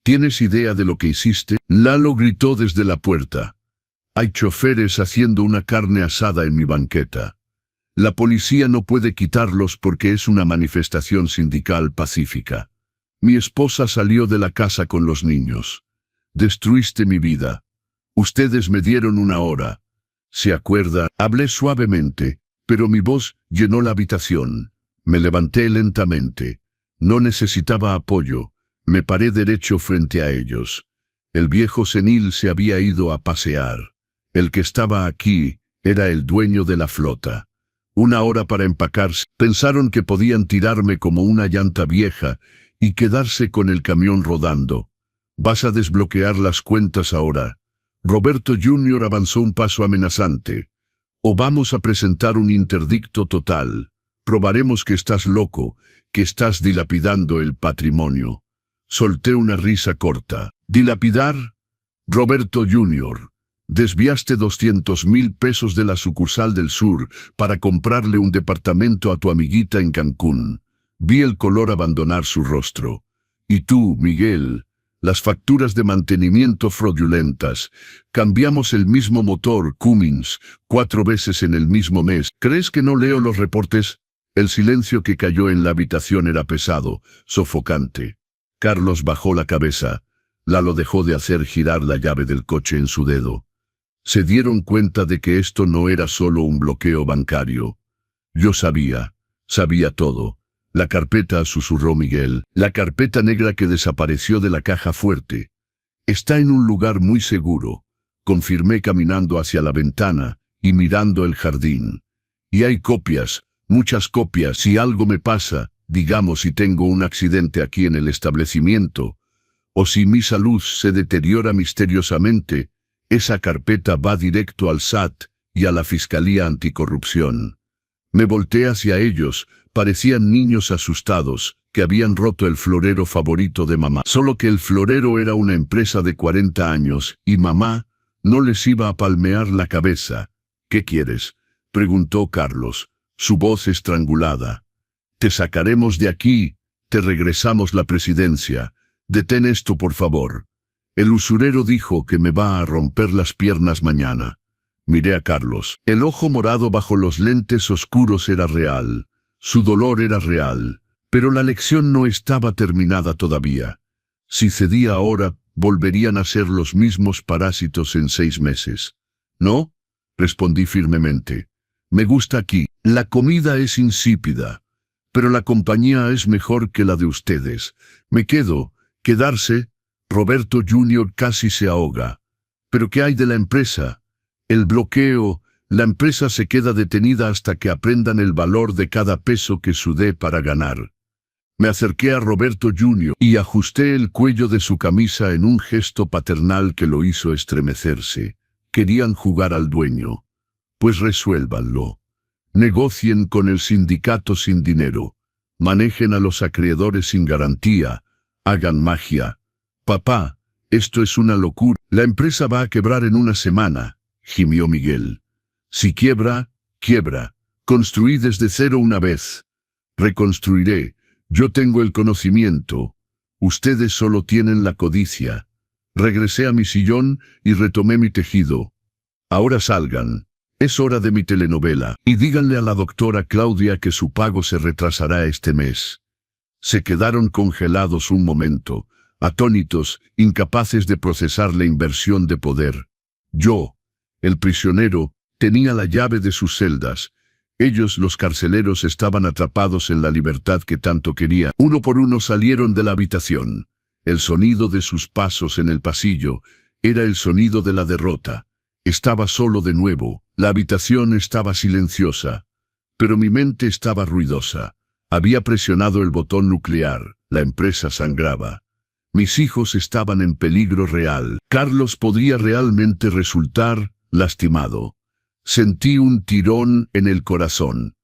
¿Tienes idea de lo que hiciste? Lalo gritó desde la puerta. Hay choferes haciendo una carne asada en mi banqueta. La policía no puede quitarlos porque es una manifestación sindical pacífica. Mi esposa salió de la casa con los niños. Destruiste mi vida. Ustedes me dieron una hora. ¿Se acuerda? Hablé suavemente, pero mi voz llenó la habitación. Me levanté lentamente. No necesitaba apoyo. Me paré derecho frente a ellos. El viejo senil se había ido a pasear. El que estaba aquí era el dueño de la flota. Una hora para empacarse. Pensaron que podían tirarme como una llanta vieja y quedarse con el camión rodando. Vas a desbloquear las cuentas ahora. Roberto Jr. avanzó un paso amenazante. O vamos a presentar un interdicto total. Probaremos que estás loco, que estás dilapidando el patrimonio. Solté una risa corta. ¿Dilapidar? Roberto Jr., desviaste 200,000 pesos de la sucursal del sur para comprarle un departamento a tu amiguita en Cancún. Vi el color abandonar su rostro. Y tú, Miguel, las facturas de mantenimiento fraudulentas. Cambiamos el mismo motor, Cummins, 4 veces en el mismo mes. ¿Crees que no leo los reportes? El silencio que cayó en la habitación era pesado, sofocante. Carlos bajó la cabeza. Lalo dejó de hacer girar la llave del coche en su dedo. Se dieron cuenta de que esto no era solo un bloqueo bancario. Yo sabía todo. La carpeta, susurró Miguel, la carpeta negra que desapareció de la caja fuerte. Está en un lugar muy seguro, confirmé caminando hacia la ventana y mirando el jardín. Y hay copias, muchas copias. Si algo me pasa, digamos si tengo un accidente aquí en el establecimiento, o si mi salud se deteriora misteriosamente, esa carpeta va directo al SAT y a la Fiscalía Anticorrupción. Me volteé hacia ellos, parecían niños asustados, que habían roto el florero favorito de mamá. Solo que el florero era una empresa de 40 años, y mamá no les iba a palmear la cabeza. ¿Qué quieres?, preguntó Carlos, su voz estrangulada. Te sacaremos de aquí, te regresamos la presidencia. Detén esto, por favor. El usurero dijo que me va a romper las piernas mañana. Miré a Carlos. El ojo morado bajo los lentes oscuros era real. Su dolor era real. Pero la lección no estaba terminada todavía. Si cedía ahora, volverían a ser los mismos parásitos en 6 meses. ¿No? Respondí firmemente. Me gusta aquí. La comida es insípida. Pero la compañía es mejor que la de ustedes. Me quedo. Quedarse. Roberto Jr. casi se ahoga. ¿Pero qué hay de la empresa? El bloqueo. La empresa se queda detenida hasta que aprendan el valor de cada peso que sudé para ganar. Me acerqué a Roberto Jr. y ajusté el cuello de su camisa en un gesto paternal que lo hizo estremecerse. Querían jugar al dueño. Pues resuélvanlo. Negocien con el sindicato sin dinero. Manejen a los acreedores sin garantía. Hagan magia. Papá, esto es una locura. La empresa va a quebrar en una semana, gimió Miguel. Si quiebra, quiebra. Construí desde cero una vez. Reconstruiré. Yo tengo el conocimiento. Ustedes solo tienen la codicia. Regresé a mi sillón y retomé mi tejido. Ahora salgan. Es hora de mi telenovela. Y díganle a la doctora Claudia que su pago se retrasará este mes. Se quedaron congelados un momento, atónitos, incapaces de procesar la inversión de poder. Yo, el prisionero, tenía la llave de sus celdas. Ellos, los carceleros, estaban atrapados en la libertad que tanto querían. Uno por uno salieron de la habitación. El sonido de sus pasos en el pasillo era el sonido de la derrota. Estaba solo de nuevo. La habitación estaba silenciosa. Pero mi mente estaba ruidosa. Había presionado el botón nuclear. La empresa sangraba. Mis hijos estaban en peligro real. Carlos podría realmente resultar lastimado. Sentí un tirón en el corazón.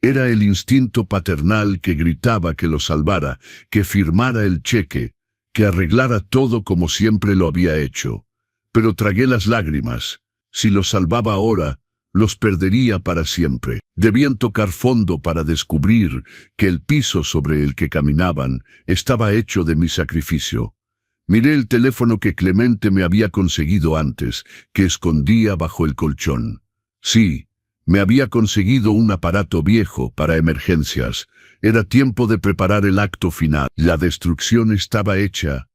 Era el instinto paternal que gritaba que lo salvara, que firmara el cheque, que arreglara todo como siempre lo había hecho. Pero tragué las lágrimas. Si los salvaba ahora, los perdería para siempre. Debían tocar fondo para descubrir que el piso sobre el que caminaban estaba hecho de mi sacrificio. Miré el teléfono que Clemente me había conseguido antes, que escondía bajo el colchón. Sí, me había conseguido un aparato viejo para emergencias. Era tiempo de preparar el acto final. La destrucción estaba hecha.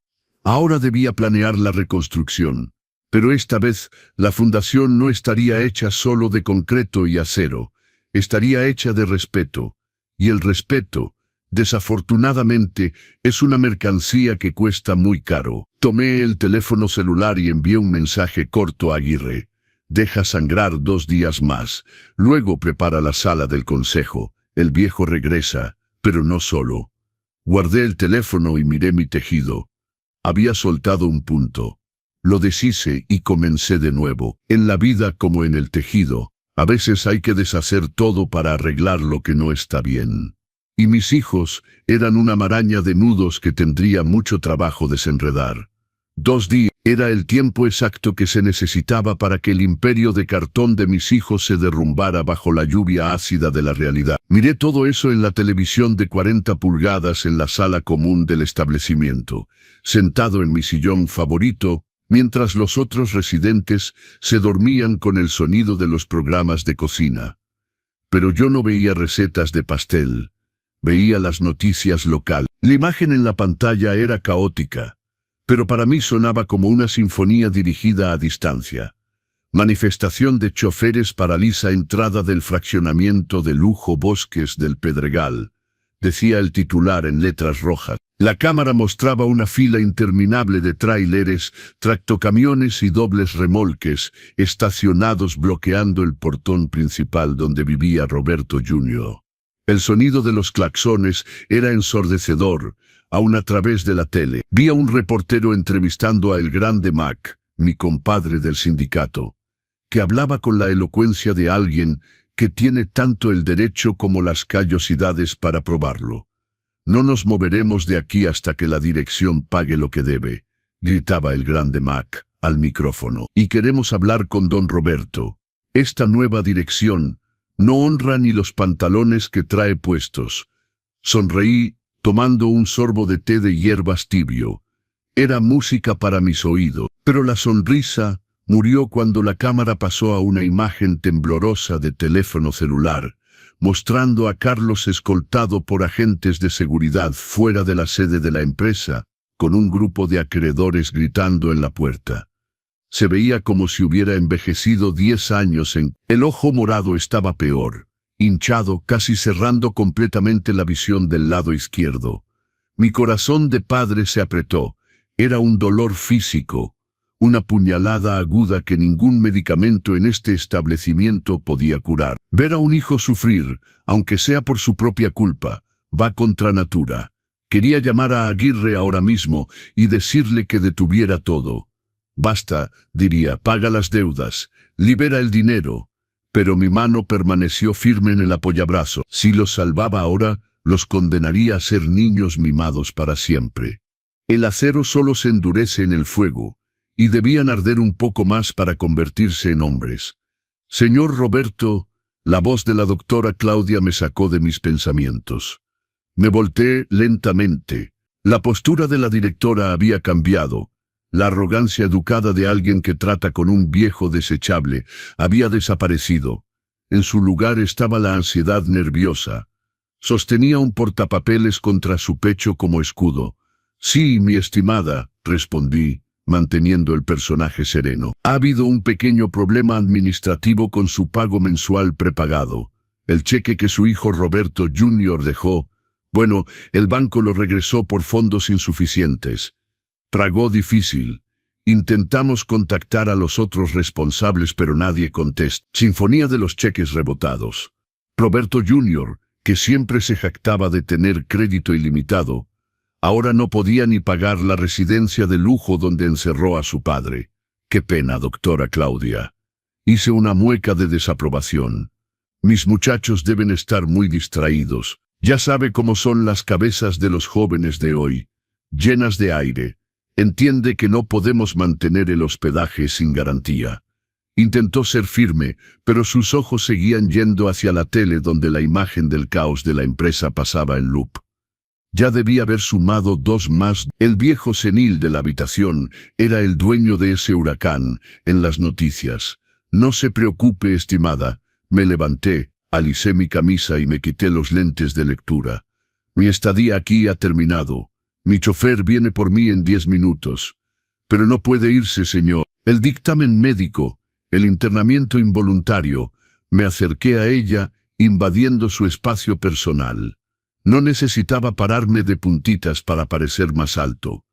Ahora debía planear la reconstrucción. Pero esta vez, la fundación no estaría hecha solo de concreto y acero. Estaría hecha de respeto. Y el respeto, desafortunadamente, es una mercancía que cuesta muy caro. Tomé el teléfono celular y envié un mensaje corto a Aguirre. Deja sangrar 2 días más. Luego prepara la sala del consejo. El viejo regresa, pero no solo. Guardé el teléfono y miré mi tejido. Había soltado un punto. Lo deshice y comencé de nuevo. En la vida como en el tejido, a veces hay que deshacer todo para arreglar lo que no está bien. Y mis hijos eran una maraña de nudos que tendría mucho trabajo desenredar. 2 días era el tiempo exacto que se necesitaba para que el imperio de cartón de mis hijos se derrumbara bajo la lluvia ácida de la realidad. Miré todo eso en la televisión de 40 pulgadas en la sala común del establecimiento, sentado en mi sillón favorito, mientras los otros residentes se dormían con el sonido de los programas de cocina. Pero yo no veía recetas de pastel. Veía las noticias locales. La imagen en la pantalla era caótica, pero para mí sonaba como una sinfonía dirigida a distancia. Manifestación de choferes paraliza entrada del fraccionamiento de lujo Bosques del Pedregal, decía el titular en letras rojas. La cámara mostraba una fila interminable de tráileres, tractocamiones y dobles remolques estacionados bloqueando el portón principal donde vivía Roberto Jr. El sonido de los claxones era ensordecedor, aún a través de la tele. Vi a un reportero entrevistando a el grande Mac, mi compadre del sindicato, que hablaba con la elocuencia de alguien que tiene tanto el derecho como las callosidades para probarlo. No nos moveremos de aquí hasta que la dirección pague lo que debe, gritaba el grande Mac al micrófono. Y queremos hablar con don Roberto. Esta nueva dirección no honra ni los pantalones que trae puestos. Sonreí, tomando un sorbo de té de hierbas tibio. Era música para mis oídos, pero la sonrisa Murió cuando la cámara pasó a una imagen temblorosa de teléfono celular, mostrando a Carlos escoltado por agentes de seguridad fuera de la sede de la empresa, con un grupo de acreedores gritando en la puerta. Se veía como si hubiera envejecido 10 años. El ojo morado estaba peor, hinchado, casi cerrando completamente la visión del lado izquierdo. Mi corazón de padre se apretó. Era un dolor físico, una puñalada aguda que ningún medicamento en este establecimiento podía curar. Ver a un hijo sufrir, aunque sea por su propia culpa, va contra natura. Quería llamar a Aguirre ahora mismo y decirle que detuviera todo. Basta, diría, paga las deudas, libera el dinero. Pero mi mano permaneció firme en el apoyabrazo. Si los salvaba ahora, los condenaría a ser niños mimados para siempre. El acero solo se endurece en el fuego, y debían arder un poco más para convertirse en hombres. Señor Roberto, la voz de la doctora Claudia me sacó de mis pensamientos. Me volteé lentamente. La postura de la directora había cambiado. La arrogancia educada de alguien que trata con un viejo desechable había desaparecido. En su lugar estaba la ansiedad nerviosa. Sostenía un portapapeles contra su pecho como escudo. Sí, mi estimada, respondí, manteniendo el personaje sereno. Ha habido un pequeño problema administrativo con su pago mensual prepagado. El cheque que su hijo Roberto Jr. dejó, bueno, el banco lo regresó por fondos insuficientes. Tragó difícil. Intentamos contactar a los otros responsables, pero nadie contesta. Sinfonía de los cheques rebotados. Roberto Jr., que siempre se jactaba de tener crédito ilimitado, ahora no podía ni pagar la residencia de lujo donde encerró a su padre. Qué pena, doctora Claudia. Hice una mueca de desaprobación. Mis muchachos deben estar muy distraídos. Ya sabe cómo son las cabezas de los jóvenes de hoy, llenas de aire. Entiende que no podemos mantener el hospedaje sin garantía. Intentó ser firme, pero sus ojos seguían yendo hacia la tele donde la imagen del caos de la empresa pasaba en loop. Ya debía haber sumado 2 más. El viejo senil de la habitación era el dueño de ese huracán en las noticias. No se preocupe, estimada. Me levanté, alicé mi camisa y me quité los lentes de lectura. Mi estadía aquí ha terminado. Mi chofer viene por mí en 10 minutos. Pero no puede irse, señor. El dictamen médico, el internamiento involuntario. Me acerqué a ella, invadiendo su espacio personal. No necesitaba pararme de puntitas para parecer más alto.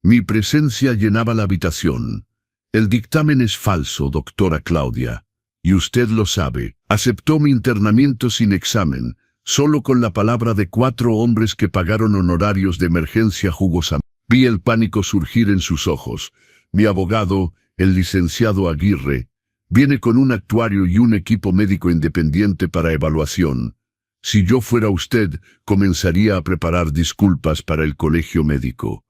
Mi presencia llenaba la habitación. El dictamen es falso, doctora Claudia. Y usted lo sabe. Aceptó mi internamiento sin examen, solo con la palabra de 4 hombres que pagaron honorarios de emergencia jugosamente. Vi el pánico surgir en sus ojos. Mi abogado, el licenciado Aguirre, viene con un actuario y un equipo médico independiente para evaluación. Si yo fuera usted, comenzaría a preparar disculpas para el colegio médico.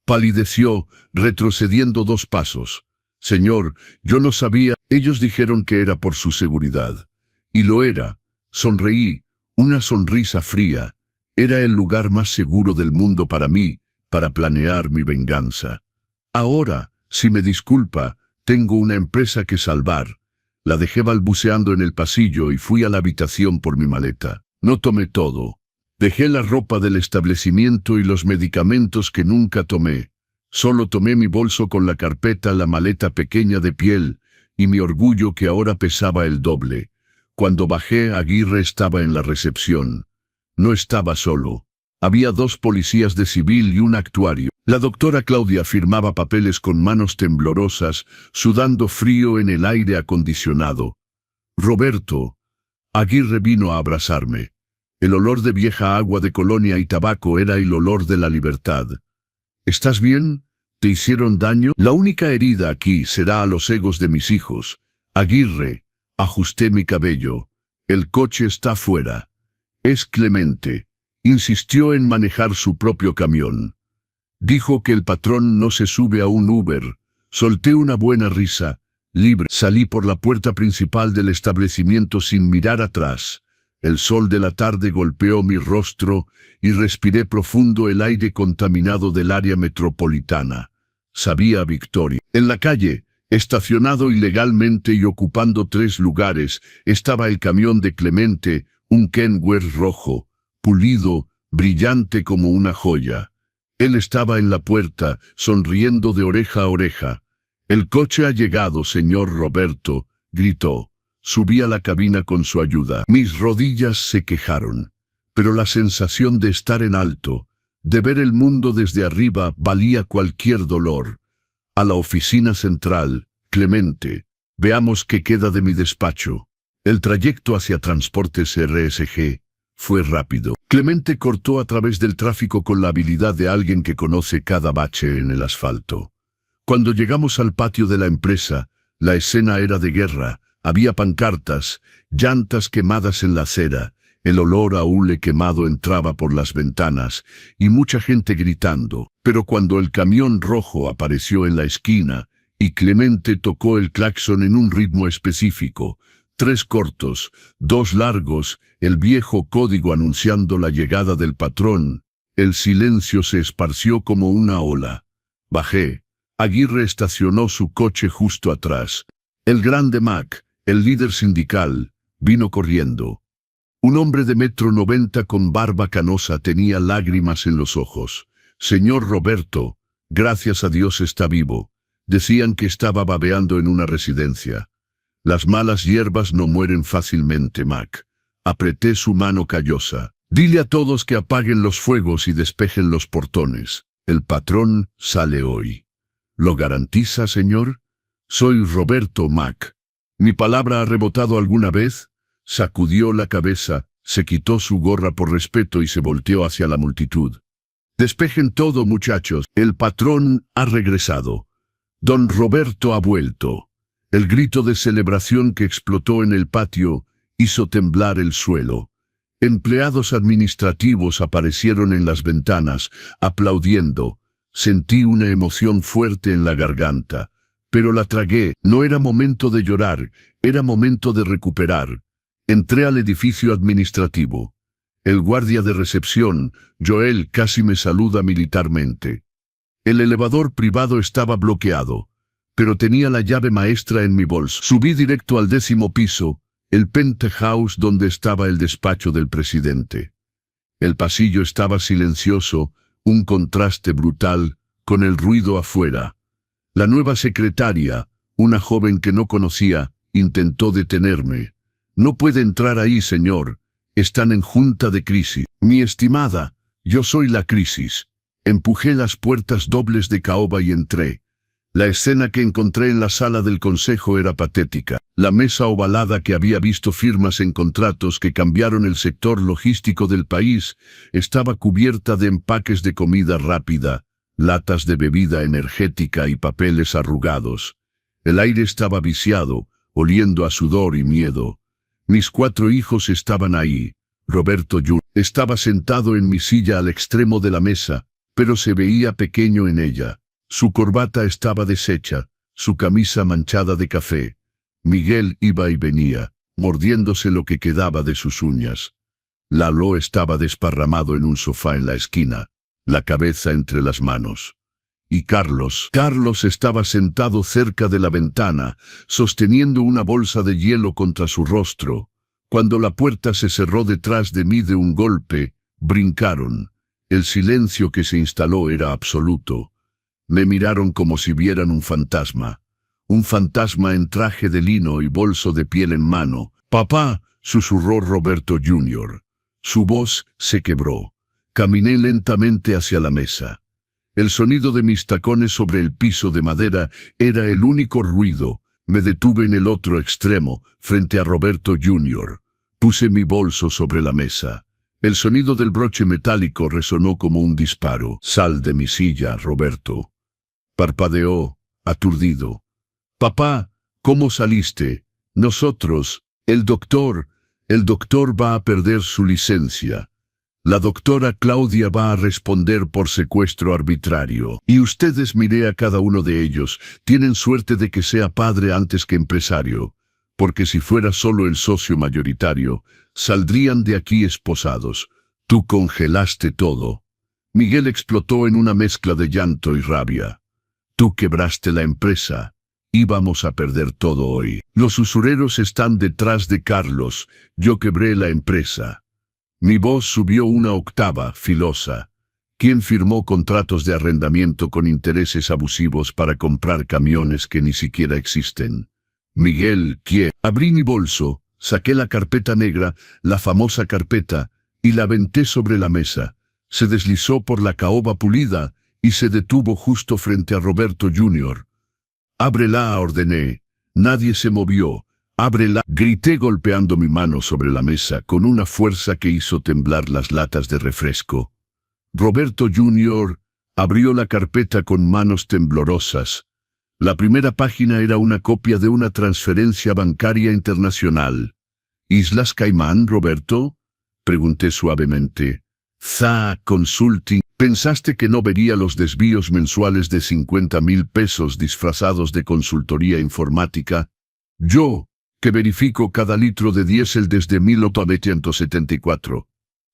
Palideció, retrocediendo 2 pasos. Señor, yo no sabía. Ellos dijeron que era por su seguridad. Y lo era. Sonreí, una sonrisa fría. Era el lugar más seguro del mundo para mí, para planear mi venganza. Ahora, si me disculpa, tengo una empresa que salvar. La dejé balbuceando en el pasillo y fui a la habitación por mi maleta. No tomé todo. Dejé la ropa del establecimiento y los medicamentos que nunca tomé. Solo tomé mi bolso con la carpeta, la maleta pequeña de piel, y mi orgullo que ahora pesaba el doble. Cuando bajé, Aguirre estaba en la recepción. No estaba solo. Había 2 policías de civil y un actuario. La doctora Claudia firmaba papeles con manos temblorosas, sudando frío en el aire acondicionado. Roberto. Aguirre vino a abrazarme. El olor de vieja agua de colonia y tabaco era el olor de la libertad. ¿Estás bien? ¿Te hicieron daño? La única herida aquí será a los egos de mis hijos. Aguirre. Ajusté mi cabello. El coche está fuera. Es Clemente. Insistió en manejar su propio camión. Dijo que el patrón no se sube a un Uber. Solté una buena risa. Libre. Salí por la puerta principal del establecimiento sin mirar atrás. El sol de la tarde golpeó mi rostro y respiré profundo el aire contaminado del área metropolitana. Sabía a victoria. En la calle, Estacionado ilegalmente y ocupando 3 lugares, estaba el camión de Clemente, un Kenworth rojo, pulido, brillante como una joya. Él estaba en la puerta, sonriendo de oreja a oreja. «El coche ha llegado, señor Roberto», gritó. Subí a la cabina con su ayuda. Mis rodillas se quejaron, pero la sensación de estar en alto, de ver el mundo desde arriba, valía cualquier dolor. A la oficina central, Clemente. Veamos qué queda de mi despacho. El trayecto hacia Transportes RSG fue rápido. Clemente cortó a través del tráfico con la habilidad de alguien que conoce cada bache en el asfalto. Cuando llegamos al patio de la empresa, la escena era de guerra. Había pancartas, llantas quemadas en la acera, el olor a hule quemado entraba por las ventanas y mucha gente gritando. Pero cuando el camión rojo apareció en la esquina y Clemente tocó el claxon en un ritmo específico, 3 cortos, 2 largos, el viejo código anunciando la llegada del patrón, el silencio se esparció como una ola. Bajé. Aguirre estacionó su coche justo atrás. El grande Mac, el líder sindical, vino corriendo. Un hombre de 1,90 m con barba canosa tenía lágrimas en los ojos. «Señor Roberto, gracias a Dios está vivo». Decían que estaba babeando en una residencia. «Las malas hierbas no mueren fácilmente, Mac». Apreté su mano callosa. «Dile a todos que apaguen los fuegos y despejen los portones. El patrón sale hoy». «¿Lo garantiza, señor?» «Soy Roberto, Mac». «¿Mi palabra ha rebotado alguna vez?» Sacudió la cabeza, se quitó su gorra por respeto y se volteó hacia la multitud. «Despejen todo, muchachos. El patrón ha regresado. Don Roberto ha vuelto». El grito de celebración que explotó en el patio hizo temblar el suelo. Empleados administrativos aparecieron en las ventanas, aplaudiendo. Sentí una emoción fuerte en la garganta, pero la tragué. No era momento de llorar, era momento de recuperar. Entré al edificio administrativo. El guardia de recepción, Joel, casi me saluda militarmente. El elevador privado estaba bloqueado, pero tenía la llave maestra en mi bolso. Subí directo al 10º piso, el penthouse donde estaba el despacho del presidente. El pasillo estaba silencioso, un contraste brutal con el ruido afuera. La nueva secretaria, una joven que no conocía, intentó detenerme. «No puede entrar ahí, señor. Están en junta de crisis». «Mi estimada, yo soy la crisis». Empujé las puertas dobles de caoba y entré. La escena que encontré en la sala del consejo era patética. La mesa ovalada que había visto firmas en contratos que cambiaron el sector logístico del país estaba cubierta de empaques de comida rápida, latas de bebida energética y papeles arrugados. El aire estaba viciado, oliendo a sudor y miedo. Mis 4 hijos estaban ahí. Roberto Jr. estaba sentado en mi silla al extremo de la mesa, pero se veía pequeño en ella. Su corbata estaba deshecha, su camisa manchada de café. Miguel iba y venía, mordiéndose lo que quedaba de sus uñas. Lalo estaba desparramado en un sofá en la esquina, la cabeza entre las manos. Y Carlos estaba sentado cerca de la ventana, sosteniendo una bolsa de hielo contra su rostro. Cuando la puerta se cerró detrás de mí de un golpe, brincaron. El silencio que se instaló era absoluto. Me miraron como si vieran un fantasma en traje de lino y bolso de piel en mano. «Papá», susurró Roberto Jr. Su voz se quebró. Caminé lentamente hacia la mesa. El sonido de mis tacones sobre el piso de madera era el único ruido. Me detuve en el otro extremo, frente a Roberto Jr. Puse mi bolso sobre la mesa. El sonido del broche metálico resonó como un disparo. «Sal de mi silla, Roberto». Parpadeó, aturdido. «Papá, ¿cómo saliste?» «Nosotros, el doctor va a perder su licencia. La doctora Claudia va a responder por secuestro arbitrario. Y ustedes, miré a cada uno de ellos, tienen suerte de que sea padre antes que empresario, porque si fuera solo el socio mayoritario, saldrían de aquí esposados. Tú congelaste todo». Miguel explotó en una mezcla de llanto y rabia. «Tú quebraste la empresa, Íbamos a perder todo hoy. Los usureros están detrás de Carlos. Yo quebré la empresa. Mi voz subió una octava, filosa. ¿Quién firmó contratos de arrendamiento con intereses abusivos para comprar camiones que ni siquiera existen? Miguel, ¿quién? Abrí mi bolso, saqué la carpeta negra, la famosa carpeta, y la aventé sobre la mesa. Se deslizó por la caoba pulida y se detuvo justo frente a Roberto Jr. «Ábrela», ordené. Nadie se movió. «Ábrela», grité golpeando mi mano sobre la mesa con una fuerza que hizo temblar las latas de refresco. Roberto Jr. abrió la carpeta con manos temblorosas. La primera página era una copia de una transferencia bancaria internacional. «¿Islas Caimán, Roberto?», pregunté suavemente. «ZA Consulting». ¿Pensaste que no vería los desvíos mensuales de 50.000 pesos disfrazados de consultoría informática? Yo, que verifico cada litro de diésel desde 1874.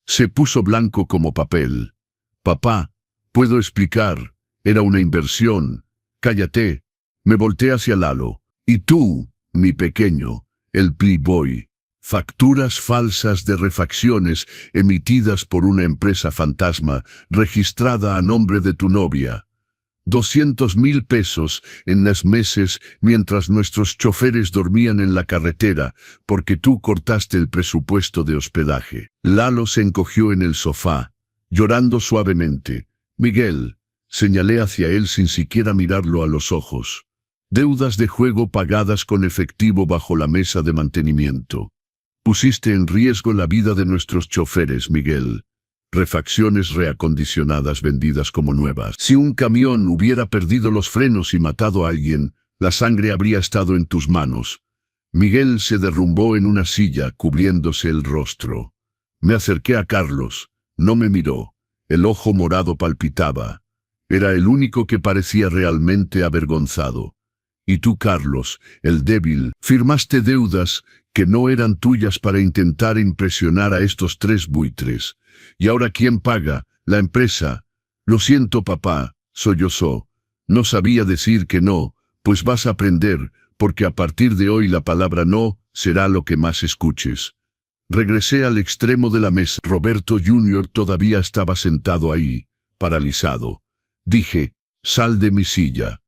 Se puso blanco como papel. «Papá, puedo explicar. Era una inversión». «Cállate». Me volteé hacia Lalo. «¿Y tú, mi pequeño, el playboy?» Facturas falsas de refacciones emitidas por una empresa fantasma registrada a nombre de tu novia. 200.000 pesos en los meses mientras nuestros choferes dormían en la carretera porque tú cortaste el presupuesto de hospedaje. Lalo se encogió en el sofá, llorando suavemente. «Miguel», señalé hacia él sin siquiera mirarlo a los ojos. «Deudas de juego pagadas con efectivo bajo la mesa de mantenimiento. Pusiste en riesgo la vida de nuestros choferes, Miguel. Refacciones reacondicionadas vendidas como nuevas. Si un camión hubiera perdido los frenos y matado a alguien, la sangre habría estado en tus manos». Miguel se derrumbó en una silla, cubriéndose el rostro. Me acerqué a Carlos. No me miró. El ojo morado palpitaba. Era el único que parecía realmente avergonzado. «Y tú, Carlos, el débil, firmaste deudas que no eran tuyas para intentar impresionar a estos 3 buitres. ¿Y ahora quién paga? La empresa». «Lo siento, papá», sollozó. «No sabía decir que no, pues vas a aprender, porque a partir de hoy la palabra no será lo que más escuches». Regresé al extremo de la mesa. Roberto Jr. todavía estaba sentado ahí, paralizado. Dije: «Sal de mi silla».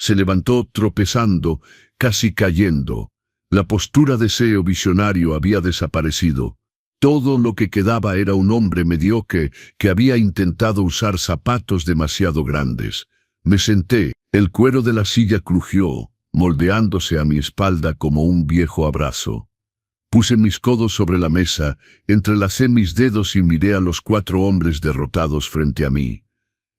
Se levantó tropezando, casi cayendo. La postura de CEO visionario había desaparecido. Todo lo que quedaba era un hombre mediocre que había intentado usar zapatos demasiado grandes. Me senté. El cuero de la silla crujió, moldeándose a mi espalda como un viejo abrazo. Puse mis codos sobre la mesa, entrelacé mis dedos y miré a los 4 hombres derrotados frente a mí.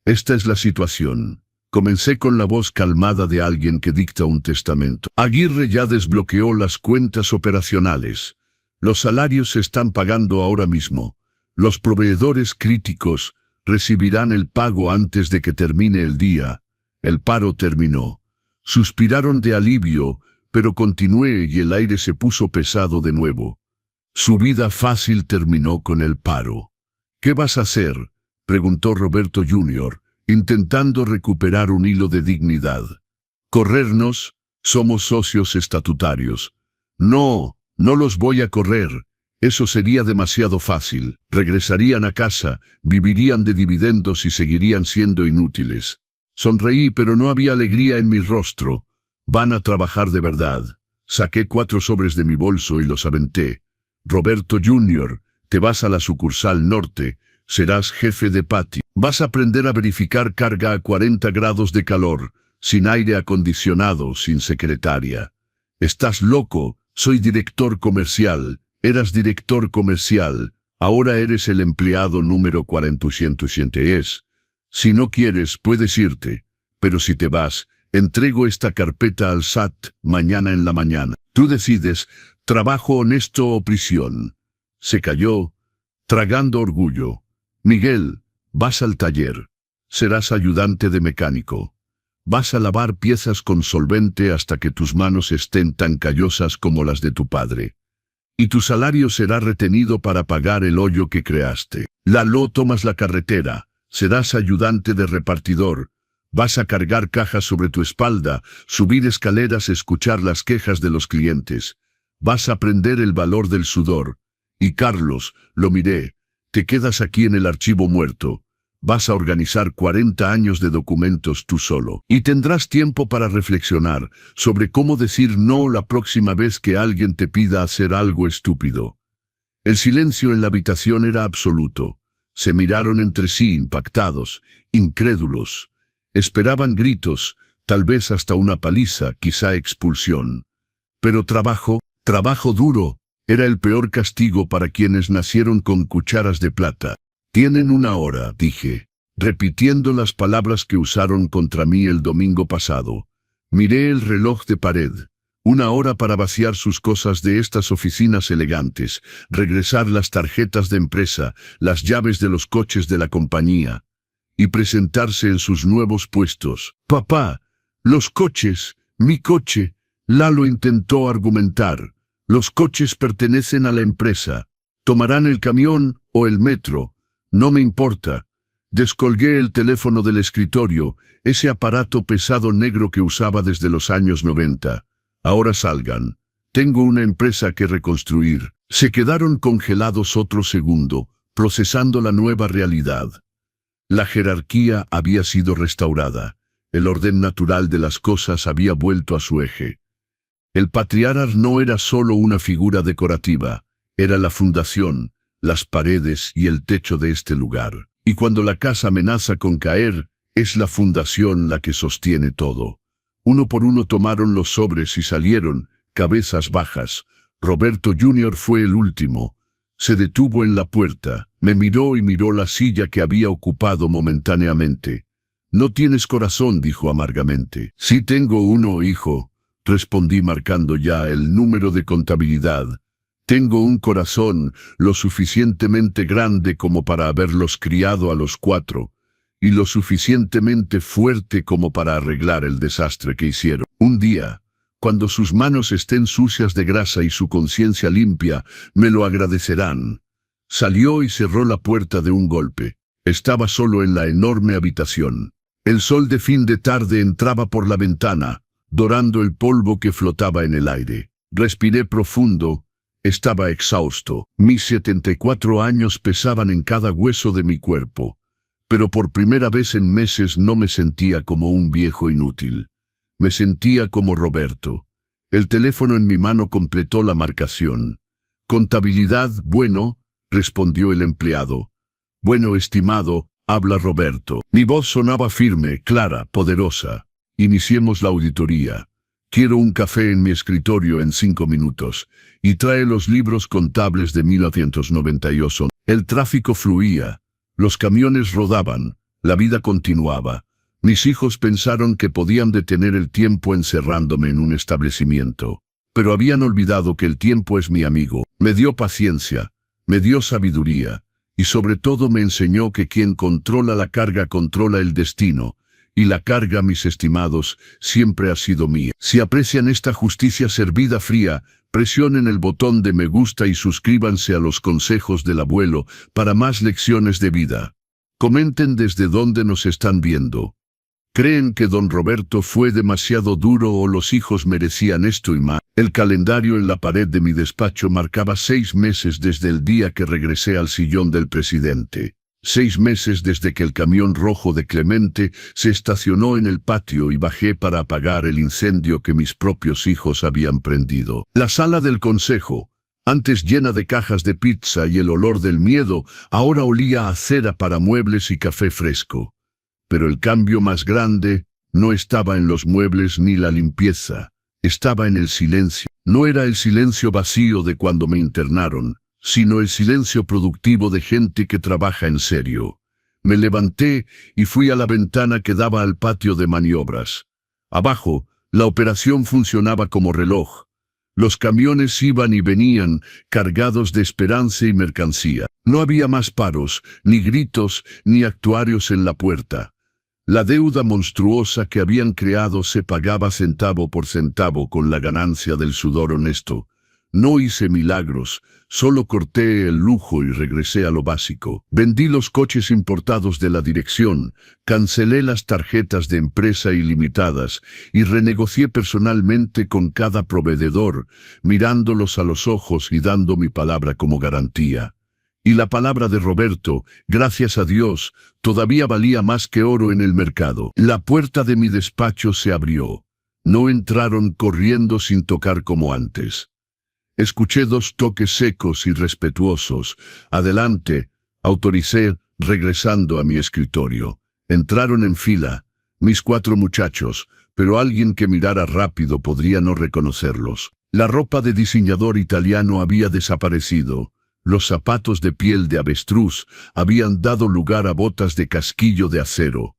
«Esta es la situación». Comencé con la voz calmada de alguien que dicta un testamento. «Aguirre ya desbloqueó las cuentas operacionales. Los salarios se están pagando ahora mismo. Los proveedores críticos recibirán el pago antes de que termine el día. El paro terminó». Suspiraron de alivio, pero continué y el aire se puso pesado de nuevo. Su vida fácil terminó con el paro. «¿Qué vas a hacer?», preguntó Roberto Jr., intentando recuperar un hilo de dignidad. «Corrernos, somos socios estatutarios». «No, no los voy a correr. Eso sería demasiado fácil. Regresarían a casa, vivirían de dividendos y seguirían siendo inútiles». Sonreí, pero no había alegría en mi rostro. «Van a trabajar de verdad». Saqué 4 sobres de mi bolso y los aventé. «Roberto Jr., te vas a la sucursal norte. Serás jefe de patio. Vas a aprender a verificar carga a 40 grados de calor, sin aire acondicionado, sin secretaria». «Estás loco, soy director comercial». «Eras director comercial, ahora eres el empleado número 400. Si no quieres, puedes irte, pero si te vas, entrego esta carpeta al SAT mañana en la mañana. Tú decides, trabajo honesto o prisión». Se calló, tragando orgullo. «Miguel, vas al taller. Serás ayudante de mecánico. Vas a lavar piezas con solvente hasta que tus manos estén tan callosas como las de tu padre. Y tu salario será retenido para pagar el hoyo que creaste. Lalo, tomas la carretera. Serás ayudante de repartidor. Vas a cargar cajas sobre tu espalda, subir escaleras, escuchar las quejas de los clientes. Vas a aprender el valor del sudor. Y Carlos, lo miré, te quedas aquí en el archivo muerto. Vas a organizar 40 años de documentos tú solo. Y tendrás tiempo para reflexionar sobre cómo decir no la próxima vez que alguien te pida hacer algo estúpido. El silencio en la habitación era absoluto. Se miraron entre sí impactados, incrédulos. Esperaban gritos, tal vez hasta una paliza, quizá expulsión. Pero trabajo duro, era el peor castigo para quienes nacieron con cucharas de plata. Tienen 1 hora, dije, repitiendo las palabras que usaron contra mí el domingo pasado. Miré el reloj de pared. 1 hora para vaciar sus cosas de estas oficinas elegantes, regresar las tarjetas de empresa, las llaves de los coches de la compañía, y presentarse en sus nuevos puestos. Papá, los coches, mi coche, Lalo intentó argumentar. Los coches pertenecen a la empresa. Tomarán el camión o el metro. No me importa. Descolgué el teléfono del escritorio, ese aparato pesado negro que usaba desde los años 90. Ahora salgan. Tengo una empresa que reconstruir. Se quedaron congelados otro segundo, procesando la nueva realidad. La jerarquía había sido restaurada. El orden natural de las cosas había vuelto a su eje. El patriarca no era solo una figura decorativa, era la fundación, las paredes y el techo de este lugar. Y cuando la casa amenaza con caer, es la fundación la que sostiene todo. Uno por uno tomaron los sobres y salieron, cabezas bajas. Roberto Jr. fue el último. Se detuvo en la puerta, me miró y miró la silla que había ocupado momentáneamente. «No tienes corazón», dijo amargamente. «Sí tengo uno, hijo», respondí marcando ya el número de contabilidad. «Tengo un corazón lo suficientemente grande como para haberlos criado a los 4, y lo suficientemente fuerte como para arreglar el desastre que hicieron. Un día, cuando sus manos estén sucias de grasa y su conciencia limpia, me lo agradecerán». Salió y cerró la puerta de un golpe. Estaba solo en la enorme habitación. El sol de fin de tarde entraba por la ventana, dorando el polvo que flotaba en el aire. Respiré profundo. Estaba exhausto. Mis 74 años pesaban en cada hueso de mi cuerpo. Pero por primera vez en meses no me sentía como un viejo inútil. Me sentía como Roberto. El teléfono en mi mano completó la marcación. «Contabilidad, bueno», respondió el empleado. «Bueno, estimado, habla Roberto». Mi voz sonaba firme, clara, poderosa. «Iniciemos la auditoría. Quiero un café en mi escritorio en 5 minutos. Y trae los libros contables de 1998. El tráfico fluía. Los camiones rodaban. La vida continuaba. Mis hijos pensaron que podían detener el tiempo encerrándome en un establecimiento. Pero habían olvidado que el tiempo es mi amigo. Me dio paciencia. Me dio sabiduría. Y sobre todo me enseñó que quien controla la carga controla el destino. Y la carga, mis estimados, siempre ha sido mía. Si aprecian esta justicia servida fría, presionen el botón de me gusta y suscríbanse a los consejos del abuelo para más lecciones de vida. Comenten desde dónde nos están viendo. ¿Creen que don Roberto fue demasiado duro o los hijos merecían esto y más? El calendario en la pared de mi despacho marcaba 6 meses desde el día que regresé al sillón del presidente. 6 meses desde que el camión rojo de Clemente se estacionó en el patio y bajé para apagar el incendio que mis propios hijos habían prendido. La sala del consejo, antes llena de cajas de pizza y el olor del miedo, ahora olía a cera para muebles y café fresco. Pero el cambio más grande no estaba en los muebles ni la limpieza, estaba en el silencio. No era el silencio vacío de cuando me internaron, sino el silencio productivo de gente que trabaja en serio. Me levanté y fui a la ventana que daba al patio de maniobras. Abajo, la operación funcionaba como reloj. Los camiones iban y venían, cargados de esperanza y mercancía. No había más paros, ni gritos, ni actuarios en la puerta. La deuda monstruosa que habían creado se pagaba centavo por centavo con la ganancia del sudor honesto. No hice milagros, solo corté el lujo y regresé a lo básico. Vendí los coches importados de la dirección, cancelé las tarjetas de empresa ilimitadas y renegocié personalmente con cada proveedor, mirándolos a los ojos y dando mi palabra como garantía. Y la palabra de Roberto, gracias a Dios, todavía valía más que oro en el mercado. La puerta de mi despacho se abrió. No entraron corriendo sin tocar como antes. Escuché 2 toques secos y respetuosos. Adelante, autoricé, regresando a mi escritorio. Entraron en fila, mis 4 muchachos, pero alguien que mirara rápido podría no reconocerlos. La ropa de diseñador italiano había desaparecido. Los zapatos de piel de avestruz habían dado lugar a botas de casquillo de acero.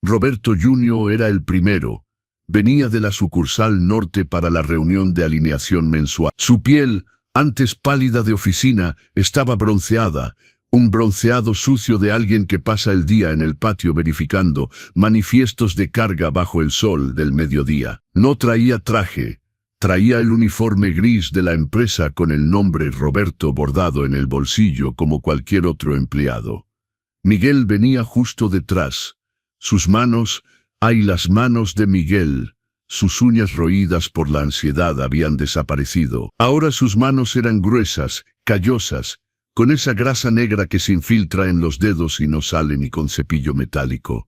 Roberto Jr. era el primero. Venía de la sucursal norte para la reunión de alineación mensual. Su piel, antes pálida de oficina, estaba bronceada, un bronceado sucio de alguien que pasa el día en el patio verificando manifiestos de carga bajo el sol del mediodía. No traía traje, traía el uniforme gris de la empresa con el nombre Roberto bordado en el bolsillo como cualquier otro empleado. Miguel venía justo detrás. Sus manos, las manos de Miguel, sus uñas roídas por la ansiedad habían desaparecido. Ahora sus manos eran gruesas, callosas, con esa grasa negra que se infiltra en los dedos y no sale ni con cepillo metálico.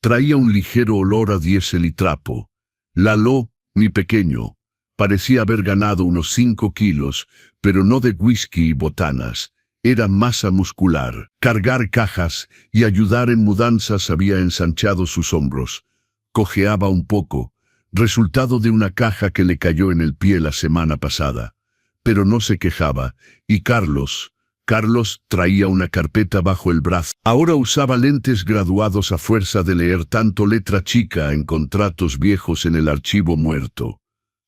Traía un ligero olor a diésel y trapo. Lalo, mi pequeño, parecía haber ganado unos 5 kilos, pero no de whisky y botanas. Era masa muscular. Cargar cajas y ayudar en mudanzas había ensanchado sus hombros. Cojeaba un poco, resultado de una caja que le cayó en el pie la semana pasada. Pero no se quejaba, y Carlos traía una carpeta bajo el brazo. Ahora usaba lentes graduados a fuerza de leer tanto letra chica en contratos viejos en el archivo muerto.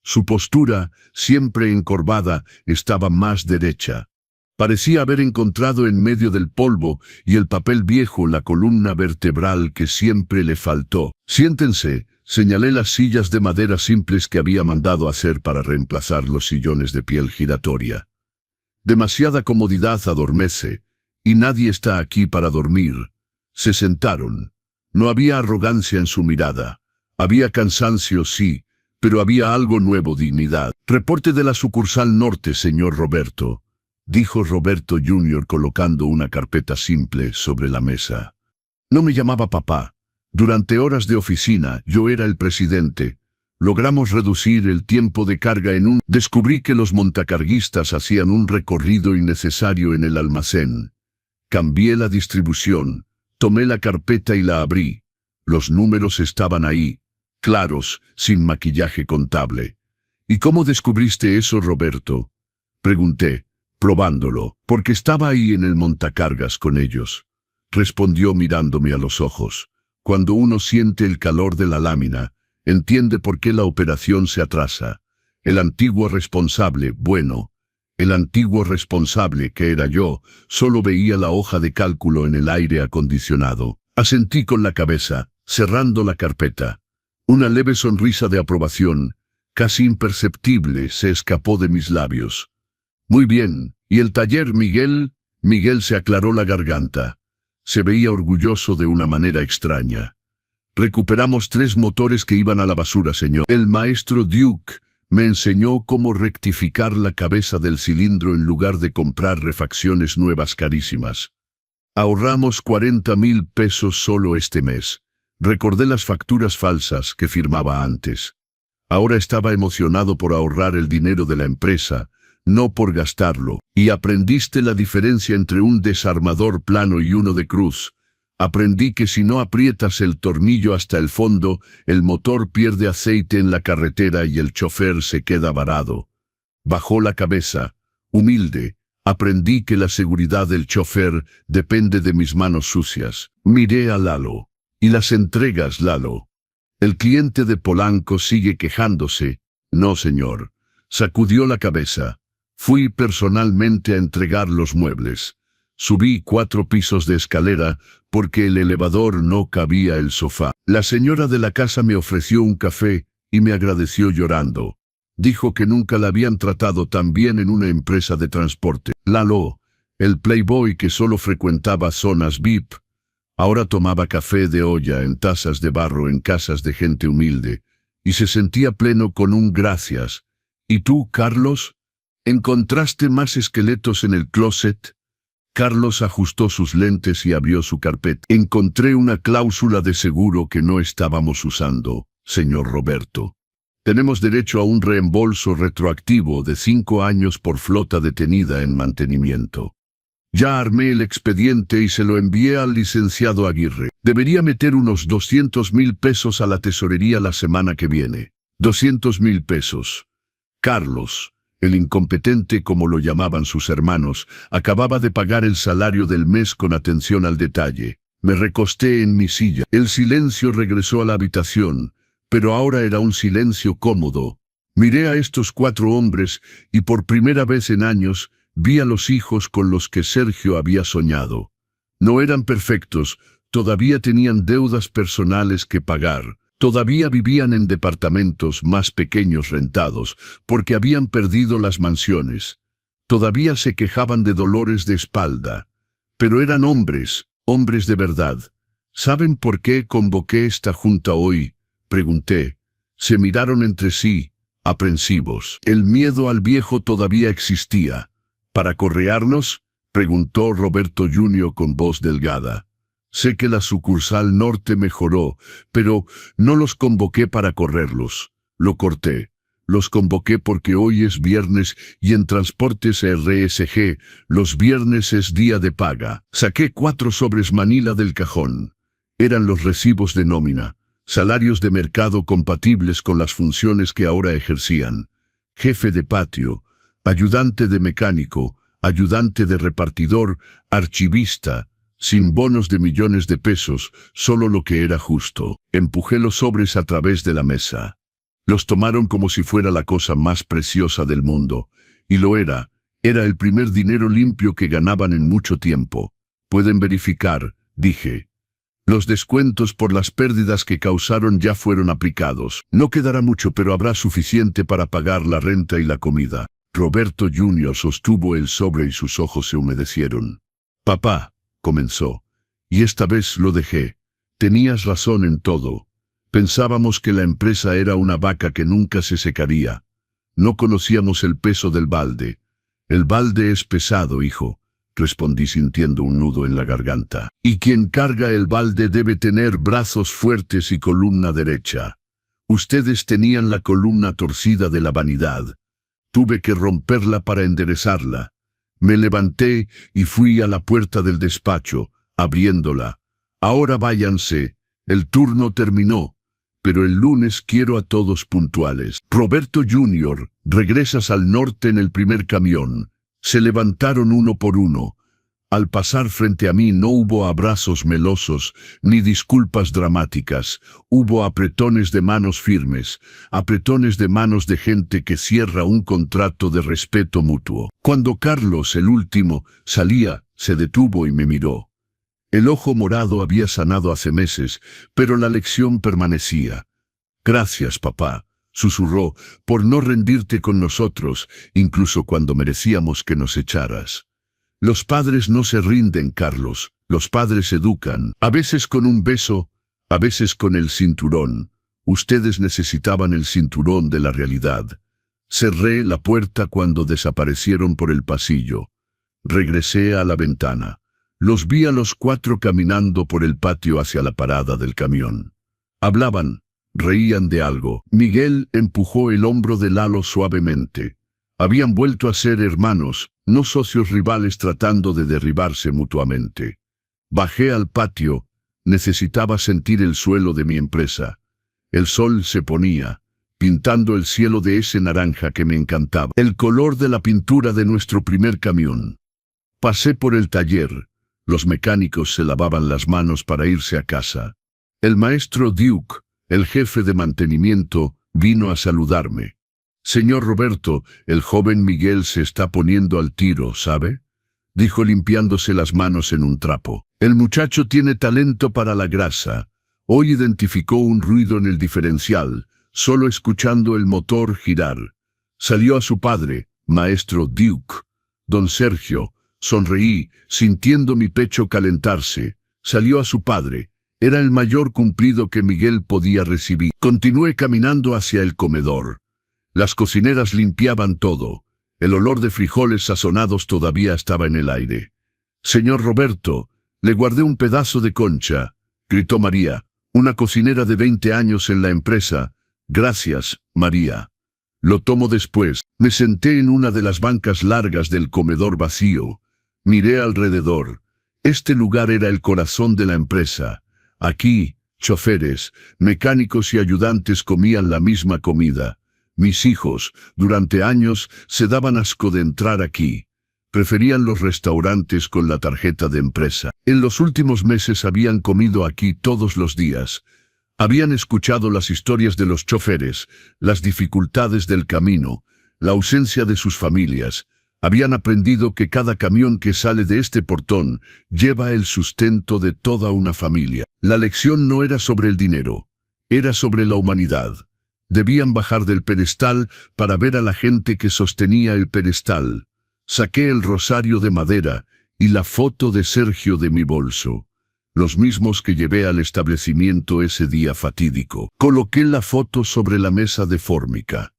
Su postura, siempre encorvada, estaba más derecha. Parecía haber encontrado en medio del polvo y el papel viejo la columna vertebral que siempre le faltó. Siéntense, señalé las sillas de madera simples que había mandado hacer para reemplazar los sillones de piel giratoria. Demasiada comodidad adormece, y nadie está aquí para dormir. Se sentaron. No había arrogancia en su mirada. Había cansancio, sí, pero había algo nuevo, dignidad. Reporte de la sucursal norte, señor Roberto, dijo Roberto Jr. colocando una carpeta simple sobre la mesa. No me llamaba papá. Durante horas de oficina, yo era el presidente. Logramos reducir el tiempo de carga Descubrí que los montacarguistas hacían un recorrido innecesario en el almacén. Cambié la distribución, tomé la carpeta y la abrí. Los números estaban ahí, claros, sin maquillaje contable. ¿Y cómo descubriste eso, Roberto?, pregunté, probándolo, porque estaba ahí en el montacargas con ellos. Respondió mirándome a los ojos. Cuando uno siente el calor de la lámina, entiende por qué la operación se atrasa. El antiguo responsable, que era yo, solo veía la hoja de cálculo en el aire acondicionado. Asentí con la cabeza, cerrando la carpeta. Una leve sonrisa de aprobación, casi imperceptible, se escapó de mis labios. Muy bien, ¿y el taller, Miguel? Miguel se aclaró la garganta. Se veía orgulloso de una manera extraña. Recuperamos 3 motores que iban a la basura, señor. El maestro Duke me enseñó cómo rectificar la cabeza del cilindro en lugar de comprar refacciones nuevas carísimas. Ahorramos 40,000 pesos solo este mes. Recordé las facturas falsas que firmaba antes. Ahora estaba emocionado por ahorrar el dinero de la empresa, no por gastarlo. Y aprendiste la diferencia entre un desarmador plano y uno de cruz. Aprendí que si no aprietas el tornillo hasta el fondo, el motor pierde aceite en la carretera y el chofer se queda varado. Bajó la cabeza, humilde. Aprendí que la seguridad del chofer depende de mis manos sucias. Miré a Lalo. ¿Y las entregas, Lalo? El cliente de Polanco sigue quejándose. No, señor. Sacudió la cabeza. Fui personalmente a entregar los muebles. Subí 4 pisos de escalera porque el elevador no cabía el sofá. La señora de la casa me ofreció un café y me agradeció llorando. Dijo que nunca la habían tratado tan bien en una empresa de transporte. Lalo, el playboy que solo frecuentaba zonas VIP, ahora tomaba café de olla en tazas de barro en casas de gente humilde, y se sentía pleno con un gracias. ¿Y tú, Carlos? ¿Encontraste más esqueletos en el closet? Carlos ajustó sus lentes y abrió su carpeta. Encontré una cláusula de seguro que no estábamos usando, señor Roberto. Tenemos derecho a un reembolso retroactivo de 5 años por flota detenida en mantenimiento. Ya armé el expediente y se lo envié al licenciado Aguirre. Debería meter unos 200,000 pesos a la tesorería la semana que viene. 200,000 pesos. Carlos, el incompetente como lo llamaban sus hermanos, acababa de pagar el salario del mes con atención al detalle. Me recosté en mi silla. El silencio regresó a la habitación, pero ahora era un silencio cómodo. Miré a estos 4 hombres y por primera vez en años vi a los hijos con los que Sergio había soñado. No eran perfectos, todavía tenían deudas personales que pagar. Todavía vivían en departamentos más pequeños rentados, porque habían perdido las mansiones. Todavía se quejaban de dolores de espalda. Pero eran hombres, hombres de verdad. ¿Saben por qué convoqué esta junta hoy?, pregunté. Se miraron entre sí, aprensivos. El miedo al viejo todavía existía. ¿Para correarnos?, preguntó Roberto Jr. con voz delgada. Sé que la sucursal norte mejoró, pero no los convoqué para correrlos. Lo corté. Los convoqué porque hoy es viernes y en Transportes RSG, los viernes es día de paga. Saqué 4 sobres Manila del cajón. Eran los recibos de nómina, salarios de mercado compatibles con las funciones que ahora ejercían. Jefe de patio, ayudante de mecánico, ayudante de repartidor, archivista, sin bonos de millones de pesos, solo lo que era justo. Empujé los sobres a través de la mesa. Los tomaron como si fuera la cosa más preciosa del mundo. Y lo era. Era el primer dinero limpio que ganaban en mucho tiempo. Pueden verificar, dije. Los descuentos por las pérdidas que causaron ya fueron aplicados. No quedará mucho, pero habrá suficiente para pagar la renta y la comida. Roberto Jr. sostuvo el sobre y sus ojos se humedecieron. Papá, comenzó. Y esta vez lo dejé. Tenías razón en todo. Pensábamos que la empresa era una vaca que nunca se secaría. No conocíamos el peso del balde. El balde es pesado, hijo, respondí sintiendo un nudo en la garganta. Y quien carga el balde debe tener brazos fuertes y columna derecha. Ustedes tenían la columna torcida de la vanidad. Tuve que romperla para enderezarla. Me levanté y fui a la puerta del despacho, abriéndola. Ahora váyanse, el turno terminó, pero el lunes quiero a todos puntuales. Roberto Jr., regresas al norte en el primer camión. Se levantaron uno por uno. Al pasar frente a mí no hubo abrazos melosos, ni disculpas dramáticas. Hubo apretones de manos firmes, apretones de manos de gente que cierra un contrato de respeto mutuo. Cuando Carlos, el último, salía, se detuvo y me miró. El ojo morado había sanado hace meses, pero la lección permanecía. Gracias, papá, susurró, por no rendirte con nosotros, incluso cuando merecíamos que nos echaras. Los padres no se rinden, Carlos, los padres educan, a veces con un beso, a veces con el cinturón. Ustedes necesitaban el cinturón de la realidad. Cerré la puerta cuando desaparecieron por el pasillo. Regresé a la ventana. Los vi a los 4 caminando por el patio hacia la parada del camión. Hablaban, reían de algo. Miguel empujó el hombro de Lalo suavemente. Habían vuelto a ser hermanos, no socios rivales tratando de derribarse mutuamente. Bajé al patio, necesitaba sentir el suelo de mi empresa. El sol se ponía, pintando el cielo de ese naranja que me encantaba. El color de la pintura de nuestro primer camión. Pasé por el taller. Los mecánicos se lavaban las manos para irse a casa. El maestro Duke, el jefe de mantenimiento, vino a saludarme. Señor Roberto, el joven Miguel se está poniendo al tiro, ¿sabe?, dijo limpiándose las manos en un trapo. El muchacho tiene talento para la grasa. Hoy identificó un ruido en el diferencial, solo escuchando el motor girar. Salió a su padre, maestro Duke. Don Sergio, sonreí, sintiendo mi pecho calentarse. Salió a su padre. Era el mayor cumplido que Miguel podía recibir. Continué caminando hacia el comedor. Las cocineras limpiaban todo. El olor de frijoles sazonados todavía estaba en el aire. «Señor Roberto, le guardé un pedazo de concha», gritó María, una cocinera de 20 años en la empresa. «Gracias, María. Lo tomo después». Me senté en una de las bancas largas del comedor vacío. Miré alrededor. Este lugar era el corazón de la empresa. Aquí, choferes, mecánicos y ayudantes comían la misma comida. Mis hijos, durante años, se daban asco de entrar aquí. Preferían los restaurantes con la tarjeta de empresa. En los últimos meses habían comido aquí todos los días. Habían escuchado las historias de los choferes, las dificultades del camino, la ausencia de sus familias. Habían aprendido que cada camión que sale de este portón lleva el sustento de toda una familia. La lección no era sobre el dinero, era sobre la humanidad. Debían bajar del pedestal para ver a la gente que sostenía el pedestal. Saqué el rosario de madera y la foto de Sergio de mi bolso, los mismos que llevé al establecimiento ese día fatídico. Coloqué la foto sobre la mesa de fórmica.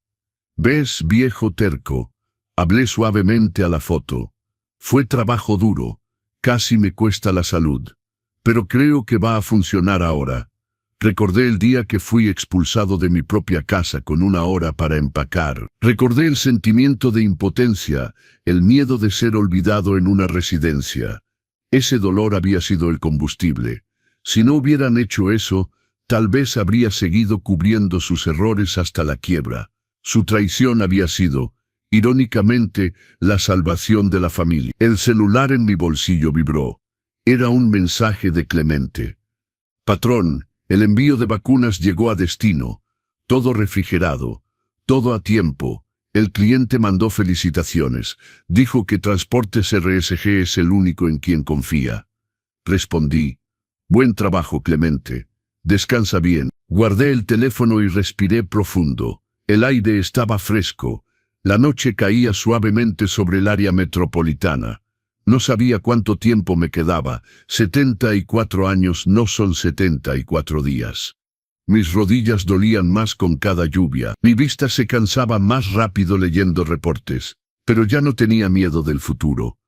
«¿Ves, viejo terco?», hablé suavemente a la foto. «Fue trabajo duro, casi me cuesta la salud, pero creo que va a funcionar ahora». Recordé el día que fui expulsado de mi propia casa con 1 hora para empacar. Recordé el sentimiento de impotencia, el miedo de ser olvidado en una residencia. Ese dolor había sido el combustible. Si no hubieran hecho eso, tal vez habría seguido cubriendo sus errores hasta la quiebra. Su traición había sido, irónicamente, la salvación de la familia. El celular en mi bolsillo vibró. Era un mensaje de Clemente. «Patrón, el envío de vacunas llegó a destino, todo refrigerado, todo a tiempo. El cliente mandó felicitaciones, dijo que Transportes RSG es el único en quien confía». Respondí: «Buen trabajo, Clemente. Descansa bien». Guardé el teléfono y respiré profundo. El aire estaba fresco. La noche caía suavemente sobre el área metropolitana. No sabía cuánto tiempo me quedaba. 74 años no son 74 días. Mis rodillas dolían más con cada lluvia. Mi vista se cansaba más rápido leyendo reportes. Pero ya no tenía miedo del futuro.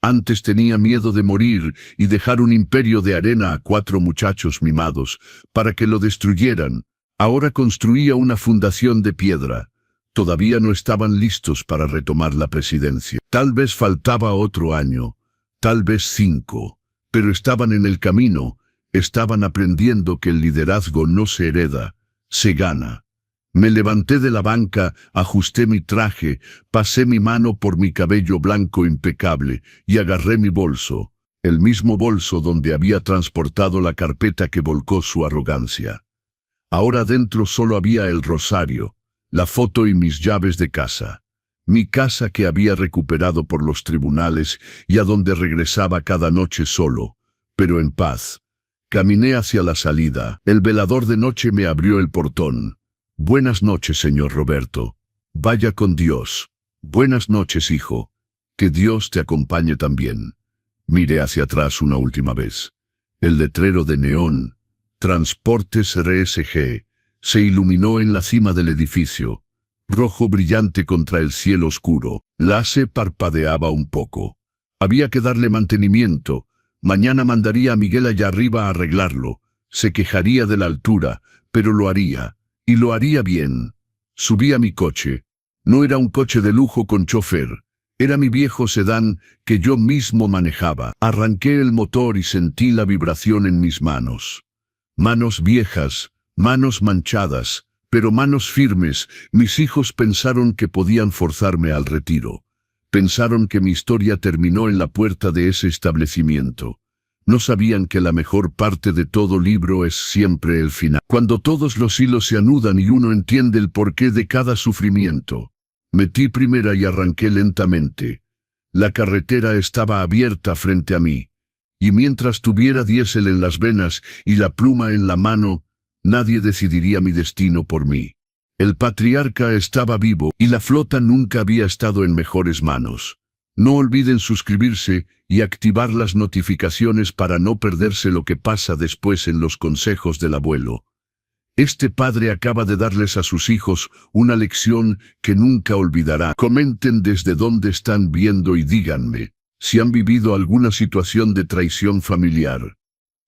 Antes tenía miedo de morir y dejar un imperio de arena a 4 muchachos mimados para que lo destruyeran. Ahora construía una fundación de piedra. Todavía no estaban listos para retomar la presidencia. Tal vez faltaba otro año, tal vez 5, pero estaban en el camino, estaban aprendiendo que el liderazgo no se hereda, se gana. Me levanté de la banca, ajusté mi traje, pasé mi mano por mi cabello blanco impecable y agarré mi bolso, el mismo bolso donde había transportado la carpeta que volcó su arrogancia. Ahora dentro solo había el rosario, la foto y mis llaves de casa. Mi casa que había recuperado por los tribunales y a donde regresaba cada noche solo, pero en paz. Caminé hacia la salida. El velador de noche me abrió el portón. «Buenas noches, señor Roberto. Vaya con Dios». «Buenas noches, hijo. Que Dios te acompañe también». Miré hacia atrás una última vez. El letrero de neón, Transportes RSG, se iluminó en la cima del edificio, rojo brillante contra el cielo oscuro. La AC parpadeaba un poco. Había que darle mantenimiento. Mañana mandaría a Miguel allá arriba a arreglarlo. Se quejaría de la altura, pero lo haría. Y lo haría bien. Subí a mi coche. No era un coche de lujo con chofer. Era mi viejo sedán que yo mismo manejaba. Arranqué el motor y sentí la vibración en mis manos. Manos viejas, manos manchadas, pero manos firmes. Mis hijos pensaron que podían forzarme al retiro. Pensaron que mi historia terminó en la puerta de ese establecimiento. No sabían que la mejor parte de todo libro es siempre el final. Cuando todos los hilos se anudan y uno entiende el porqué de cada sufrimiento. Metí primera y arranqué lentamente. La carretera estaba abierta frente a mí. Y mientras tuviera diésel en las venas y la pluma en la mano, nadie decidiría mi destino por mí. El patriarca estaba vivo y la flota nunca había estado en mejores manos. No olviden suscribirse y activar las notificaciones para no perderse lo que pasa después en los consejos del abuelo. Este padre acaba de darles a sus hijos una lección que nunca olvidará. Comenten desde dónde están viendo y díganme si han vivido alguna situación de traición familiar.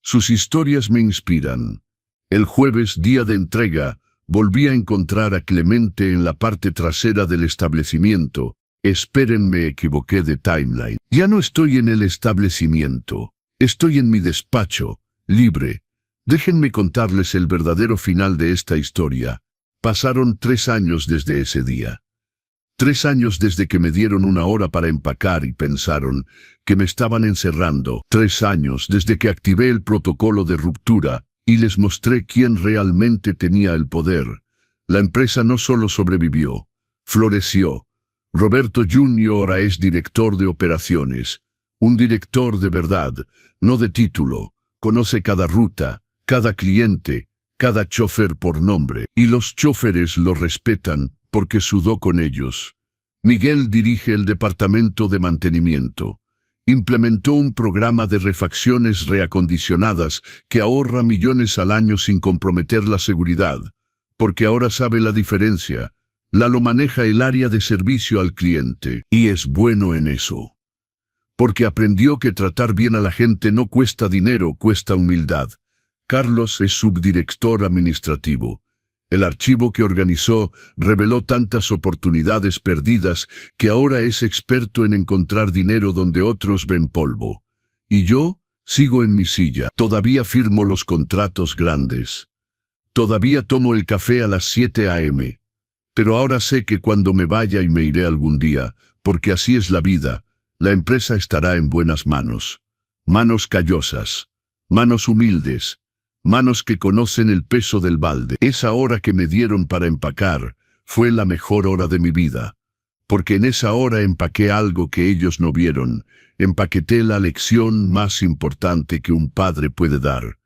Sus historias me inspiran. El jueves, día de entrega, volví a encontrar a Clemente en la parte trasera del establecimiento. Esperen, me equivoqué de timeline. Ya no estoy en el establecimiento. Estoy en mi despacho, libre. Déjenme contarles el verdadero final de esta historia. Pasaron 3 años desde ese día. 3 años desde que me dieron una hora para empacar y pensaron que me estaban encerrando. 3 años desde que activé el protocolo de ruptura y les mostré quién realmente tenía el poder. La empresa no solo sobrevivió, floreció. Roberto Jr. ahora es director de operaciones. Un director de verdad, no de título. Conoce cada ruta, cada cliente, cada chofer por nombre. Y los choferes lo respetan porque sudó con ellos. Miguel dirige el departamento de mantenimiento. Implementó un programa de refacciones reacondicionadas que ahorra millones al año sin comprometer la seguridad, porque ahora sabe la diferencia. Lalo maneja el área de servicio al cliente, y es bueno en eso. Porque aprendió que tratar bien a la gente no cuesta dinero, cuesta humildad. Carlos es subdirector administrativo. El archivo que organizó reveló tantas oportunidades perdidas que ahora es experto en encontrar dinero donde otros ven polvo. Y yo sigo en mi silla. Todavía firmo los contratos grandes. Todavía tomo el café a las 7 a.m. Pero ahora sé que cuando me vaya y me iré algún día, porque así es la vida, la empresa estará en buenas manos. Manos callosas. Manos humildes. Manos que conocen el peso del balde. Esa hora que me dieron para empacar fue la mejor hora de mi vida. Porque en esa hora empaqué algo que ellos no vieron. Empaqueté la lección más importante que un padre puede dar.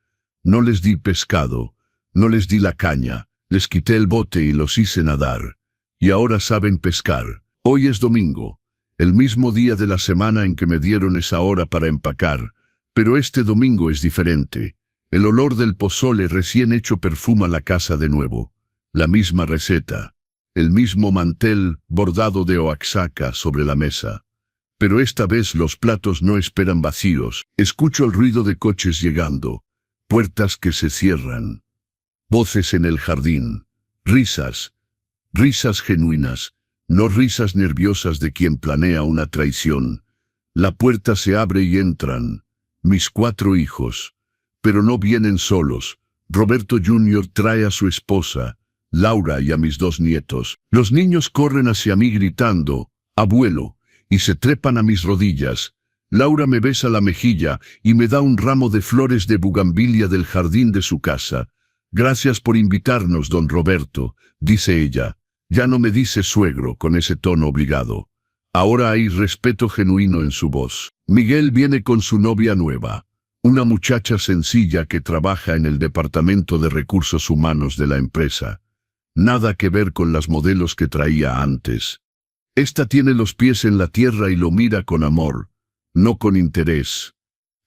No les di pescado, no les di la caña, les quité el bote y los hice nadar. Y ahora saben pescar. Hoy es domingo, el mismo día de la semana en que me dieron esa hora para empacar. Pero este domingo es diferente. El olor del pozole recién hecho perfuma la casa de nuevo. La misma receta. El mismo mantel bordado de Oaxaca sobre la mesa. Pero esta vez los platos no esperan vacíos. Escucho el ruido de coches llegando. Puertas que se cierran. Voces en el jardín. Risas. Risas genuinas. No risas nerviosas de quien planea una traición. La puerta se abre y entran. Mis 4 hijos. Pero no vienen solos. Roberto Jr. trae a su esposa, Laura, y a mis 2 nietos. Los niños corren hacia mí gritando, «Abuelo», y se trepan a mis rodillas. Laura me besa la mejilla y me da un ramo de flores de bugambilia del jardín de su casa. «Gracias por invitarnos, don Roberto», dice ella. Ya no me dice suegro con ese tono obligado. Ahora hay respeto genuino en su voz. Miguel viene con su novia nueva. Una muchacha sencilla que trabaja en el departamento de recursos humanos de la empresa. Nada que ver con las modelos que traía antes. Esta tiene los pies en la tierra y lo mira con amor, no con interés.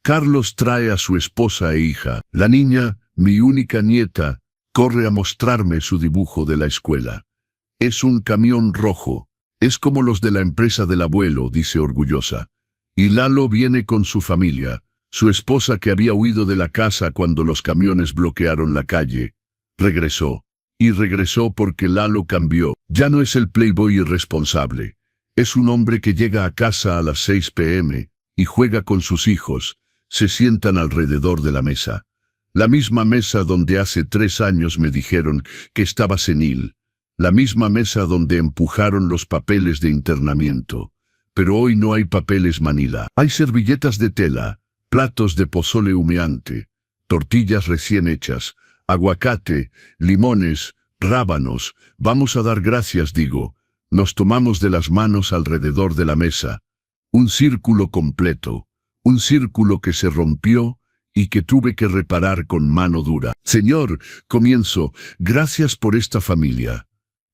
Carlos trae a su esposa e hija. La niña, mi única nieta, corre a mostrarme su dibujo de la escuela. Es un camión rojo. Es como los de la empresa del abuelo, dice orgullosa. Y Lalo viene con su familia. Su esposa, que había huido de la casa cuando los camiones bloquearon la calle, regresó. Y regresó porque Lalo cambió. Ya no es el playboy irresponsable. Es un hombre que llega a casa a las 6 p.m. y juega con sus hijos. Se sientan alrededor de la mesa. La misma mesa donde hace 3 años me dijeron que estaba senil. La misma mesa donde empujaron los papeles de internamiento. Pero hoy no hay papeles Manila. Hay servilletas de tela. Platos de pozole humeante, tortillas recién hechas, aguacate, limones, rábanos. Vamos a dar gracias, digo. Nos tomamos de las manos alrededor de la mesa. Un círculo completo, un círculo que se rompió y que tuve que reparar con mano dura. Señor, comienzo, gracias por esta familia.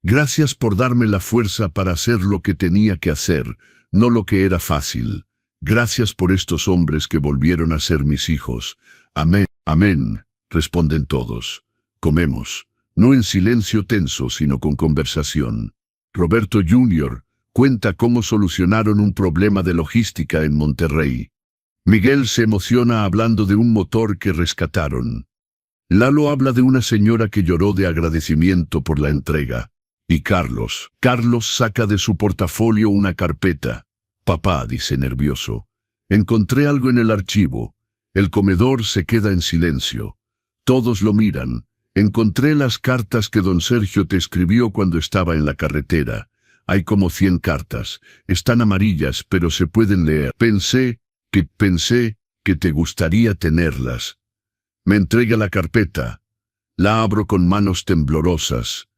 Gracias por darme la fuerza para hacer lo que tenía que hacer, no lo que era fácil. Gracias por estos hombres que volvieron a ser mis hijos. Amén, amén, responden todos. Comemos, no en silencio tenso, sino con conversación. Roberto Jr. cuenta cómo solucionaron un problema de logística en Monterrey. Miguel se emociona hablando de un motor que rescataron. Lalo habla de una señora que lloró de agradecimiento por la entrega. Y Carlos saca de su portafolio una carpeta. Papá, dice nervioso, encontré algo en el archivo. El comedor se queda en silencio. Todos lo miran. Encontré las cartas que don Sergio te escribió cuando estaba en la carretera. Hay como 100 cartas. Están amarillas, pero se pueden leer. Pensé que te gustaría tenerlas. Me entrega la carpeta. La abro con manos temblorosas.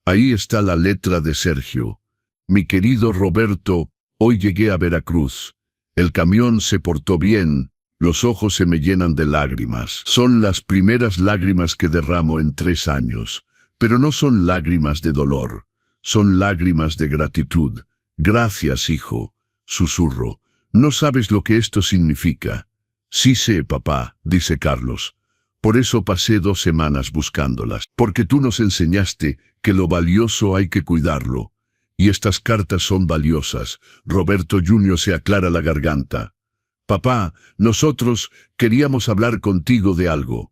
Ahí está la letra de Sergio. Mi querido Roberto, hoy llegué a Veracruz. El camión se portó bien. Los ojos se me llenan de lágrimas. Son las primeras lágrimas que derramo en 3 años. Pero no son lágrimas de dolor. Son lágrimas de gratitud. Gracias, hijo. Susurro. No sabes lo que esto significa. Sí sé, papá, dice Carlos. Por eso pasé 2 semanas buscándolas. Porque tú nos enseñaste que lo valioso hay que cuidarlo. Y estas cartas son valiosas. Roberto Jr. se aclara la garganta. Papá, nosotros queríamos hablar contigo de algo.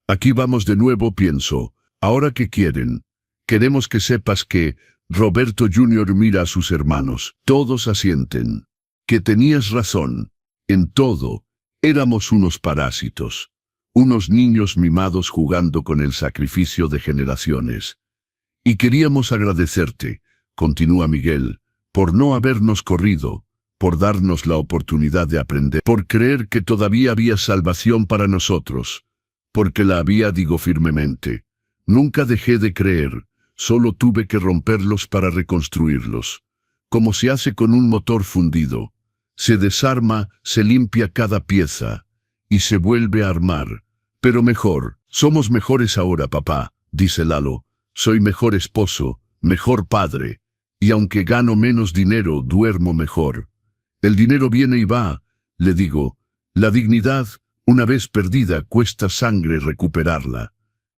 Aquí vamos de nuevo, pienso. ¿Ahora qué quieren? Queremos que sepas que... Roberto Jr. mira a sus hermanos. Todos asienten. Que tenías razón. En todo. Éramos unos parásitos. Unos niños mimados jugando con el sacrificio de generaciones. Y queríamos agradecerte, continúa Miguel, por no habernos corrido, por darnos la oportunidad de aprender, por creer que todavía había salvación para nosotros, porque la había, digo firmemente. Nunca dejé de creer, solo tuve que romperlos para reconstruirlos. Como se hace con un motor fundido. Se desarma, se limpia cada pieza, y se vuelve a armar. Pero mejor, somos mejores ahora, papá, dice Lalo. Soy mejor esposo, mejor padre, y aunque gano menos dinero, duermo mejor. El dinero viene y va, le digo. La dignidad, una vez perdida, cuesta sangre recuperarla.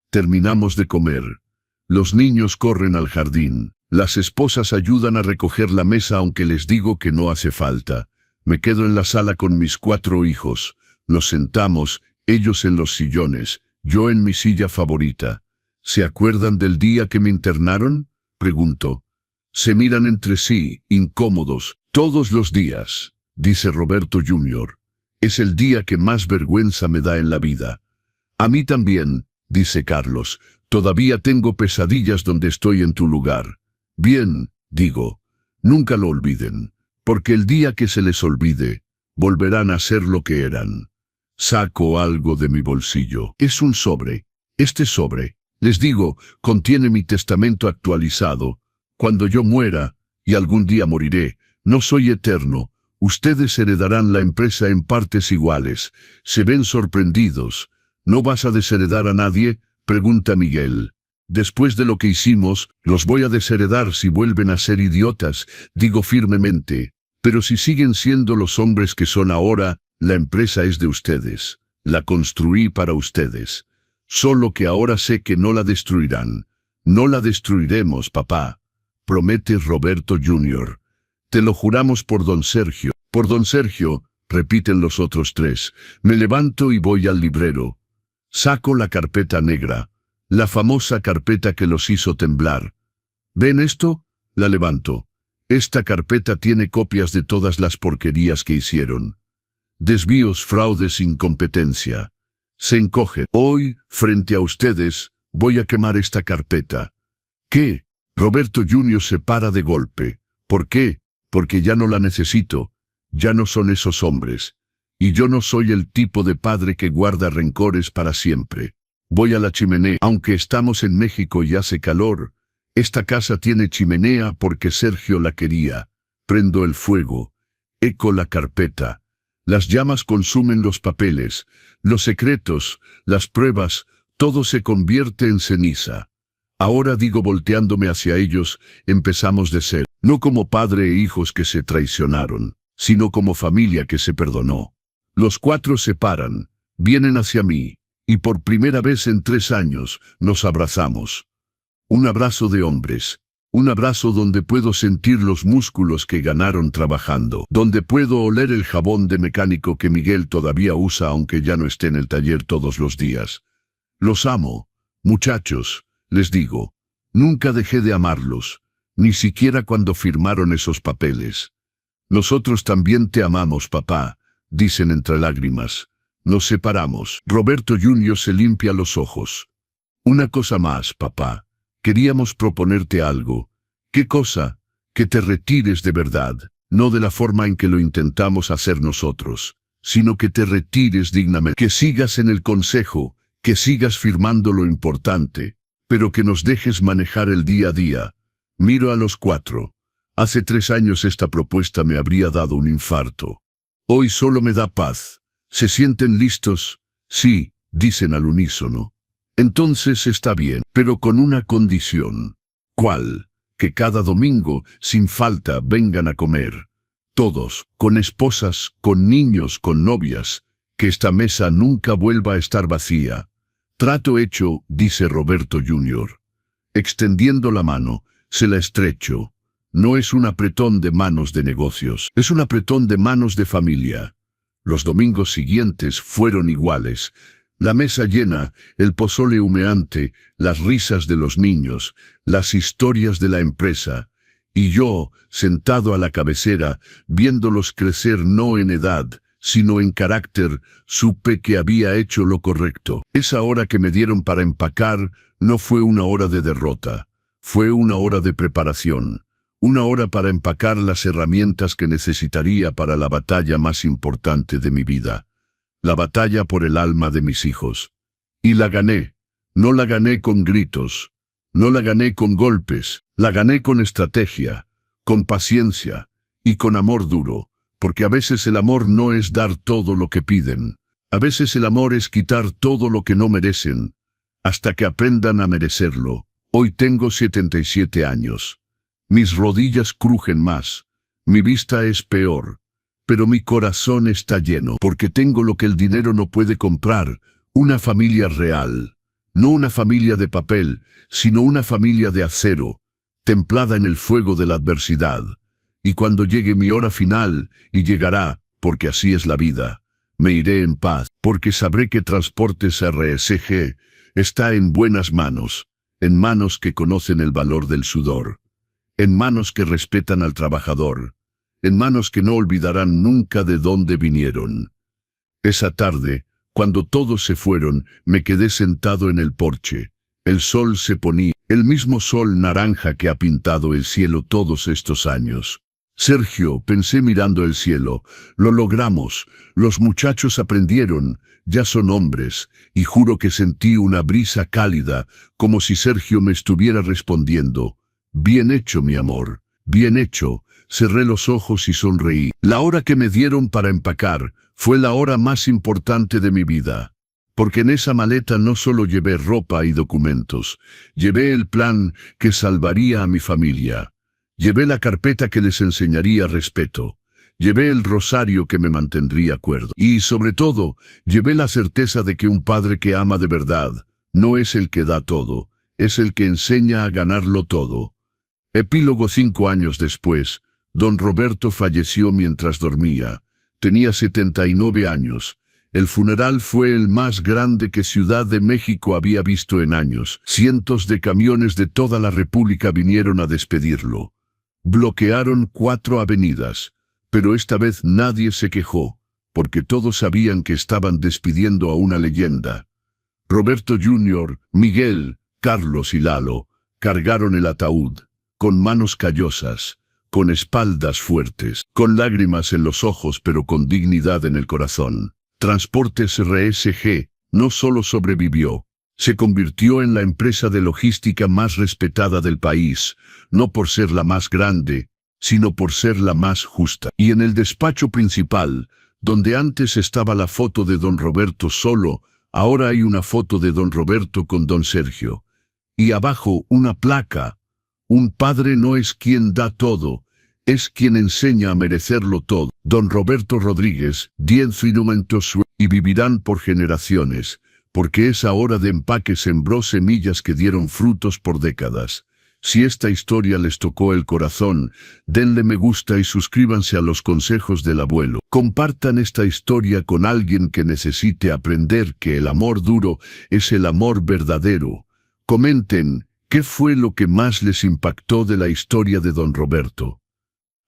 Terminamos de comer. Los niños corren al jardín. Las esposas ayudan a recoger la mesa aunque les digo que no hace falta. Me quedo en la sala con mis 4 hijos. Nos sentamos, ellos en los sillones, yo en mi silla favorita. ¿Se acuerdan del día que me internaron? Pregunto. Se miran entre sí, incómodos. Todos los días, dice Roberto Jr. Es el día que más vergüenza me da en la vida. A mí también, dice Carlos. Todavía tengo pesadillas donde estoy en tu lugar. Bien, digo. Nunca lo olviden. Porque el día que se les olvide, volverán a ser lo que eran. Saco algo de mi bolsillo. Es un sobre. Este sobre, les digo, contiene mi testamento actualizado. Cuando yo muera, y algún día moriré, no soy eterno, ustedes heredarán la empresa en partes iguales. Se ven sorprendidos. ¿No vas a desheredar a nadie?, pregunta Miguel. Después de lo que hicimos, los voy a desheredar si vuelven a ser idiotas, digo firmemente. Pero si siguen siendo los hombres que son ahora, la empresa es de ustedes. La construí para ustedes. Solo que ahora sé que no la destruirán. No la destruiremos, papá, promete Roberto Jr. Te lo juramos por don Sergio. Por don Sergio, repiten los otros 3. Me levanto y voy al librero. Saco la carpeta negra, la famosa carpeta que los hizo temblar. ¿Ven esto? La levanto. Esta carpeta tiene copias de todas las porquerías que hicieron. Desvíos, fraudes, incompetencia. Se encoge. Hoy, frente a ustedes, voy a quemar esta carpeta. ¿Qué? Roberto Jr. se para de golpe. ¿Por qué? Porque ya no la necesito. Ya no son esos hombres. Y yo no soy el tipo de padre que guarda rencores para siempre. Voy a la chimenea. Aunque estamos en México y hace calor, esta casa tiene chimenea porque Sergio la quería. Prendo el fuego. Eco la carpeta. Las llamas consumen los papeles, los secretos, las pruebas, todo se convierte en ceniza. Ahora digo volteándome hacia ellos, empezamos de ser, no como padre e hijos que se traicionaron, sino como familia que se perdonó. Los cuatro se paran, vienen hacia mí, y por primera vez en 3 años nos abrazamos. Un abrazo de hombres. Un abrazo donde puedo sentir los músculos que ganaron trabajando, donde puedo oler el jabón de mecánico que Miguel todavía usa aunque ya no esté en el taller todos los días. Los amo, muchachos, les digo. Nunca dejé de amarlos, ni siquiera cuando firmaron esos papeles. Nosotros también te amamos, papá, dicen entre lágrimas. Nos separamos. Roberto Jr. se limpia los ojos. Una cosa más, papá. Queríamos proponerte algo. ¿Qué cosa? Que te retires de verdad, no de la forma en que lo intentamos hacer nosotros, sino que te retires dignamente, que sigas en el consejo, que sigas firmando lo importante, pero que nos dejes manejar el día a día. Miro a los cuatro. Hace 3 años esta propuesta me habría dado un infarto. Hoy solo me da paz. ¿Se sienten listos? Sí, dicen al unísono. Entonces está bien, pero con una condición. ¿Cuál? Que cada domingo, sin falta, vengan a comer. Todos, con esposas, con niños, con novias. Que esta mesa nunca vuelva a estar vacía. Trato hecho, dice Roberto Jr. Extendiendo la mano, se la estrecho. No es un apretón de manos de negocios, es un apretón de manos de familia. Los domingos siguientes fueron iguales. La mesa llena, el pozole humeante, las risas de los niños, las historias de la empresa, y yo, sentado a la cabecera, viéndolos crecer no en edad, sino en carácter, supe que había hecho lo correcto. Esa hora que me dieron para empacar no fue una hora de derrota, fue una hora de preparación, una hora para empacar las herramientas que necesitaría para la batalla más importante de mi vida. La batalla por el alma de mis hijos. Y la gané. No la gané con gritos. No la gané con golpes. La gané con estrategia, con paciencia y con amor duro. Porque a veces el amor no es dar todo lo que piden. A veces el amor es quitar todo lo que no merecen, hasta que aprendan a merecerlo. Hoy tengo 77 años. Mis rodillas crujen más. Mi vista es peor. Pero mi corazón está lleno, porque tengo lo que el dinero no puede comprar, una familia real. No una familia de papel, sino una familia de acero, templada en el fuego de la adversidad. Y cuando llegue mi hora final, y llegará, porque así es la vida, me iré en paz, porque sabré que Transportes RSG está en buenas manos, en manos que conocen el valor del sudor, en manos que respetan al trabajador, en manos que no olvidarán nunca de dónde vinieron. Esa tarde, cuando todos se fueron, me quedé sentado en el porche. El sol se ponía, el mismo sol naranja que ha pintado el cielo todos estos años. Sergio, pensé mirando el cielo, lo logramos, los muchachos aprendieron, ya son hombres, y juro que sentí una brisa cálida, como si Sergio me estuviera respondiendo. Bien hecho, mi amor, bien hecho. Cerré los ojos y sonreí. La hora que me dieron para empacar fue la hora más importante de mi vida. Porque en esa maleta no solo llevé ropa y documentos, llevé el plan que salvaría a mi familia. Llevé la carpeta que les enseñaría respeto. Llevé el rosario que me mantendría cuerdo. Y, sobre todo, llevé la certeza de que un padre que ama de verdad no es el que da todo, es el que enseña a ganarlo todo. Epílogo. 5 años después, don Roberto falleció mientras dormía. Tenía 79 años. El funeral fue el más grande que Ciudad de México había visto en años. Cientos de camiones de toda la República vinieron a despedirlo. Bloquearon 4 avenidas, pero esta vez nadie se quejó, porque todos sabían que estaban despidiendo a una leyenda. Roberto Jr., Miguel, Carlos y Lalo cargaron el ataúd, con manos callosas, con espaldas fuertes, con lágrimas en los ojos pero con dignidad en el corazón. Transportes RSG no solo sobrevivió, se convirtió en la empresa de logística más respetada del país, no por ser la más grande, sino por ser la más justa. Y en el despacho principal, donde antes estaba la foto de don Roberto solo, ahora hay una foto de don Roberto con don Sergio. y abajo una placa. Un padre no es quien da todo, es quien enseña a merecerlo todo. Don Roberto Rodríguez, 10 minutos y vivirán por generaciones, porque esa hora de empaque sembró semillas que dieron frutos por décadas. Si esta historia les tocó el corazón, denle me gusta y suscríbanse a los consejos del abuelo. Compartan esta historia con alguien que necesite aprender que el amor duro es el amor verdadero. Comenten, ¿qué fue lo que más les impactó de la historia de Don Roberto?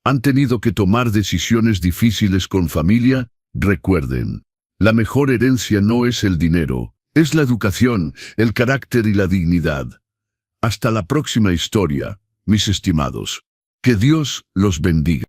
¿Han tenido que tomar decisiones difíciles con familia? Recuerden, la mejor herencia no es el dinero, es la educación, el carácter y la dignidad. Hasta la próxima historia, mis estimados. Que Dios los bendiga.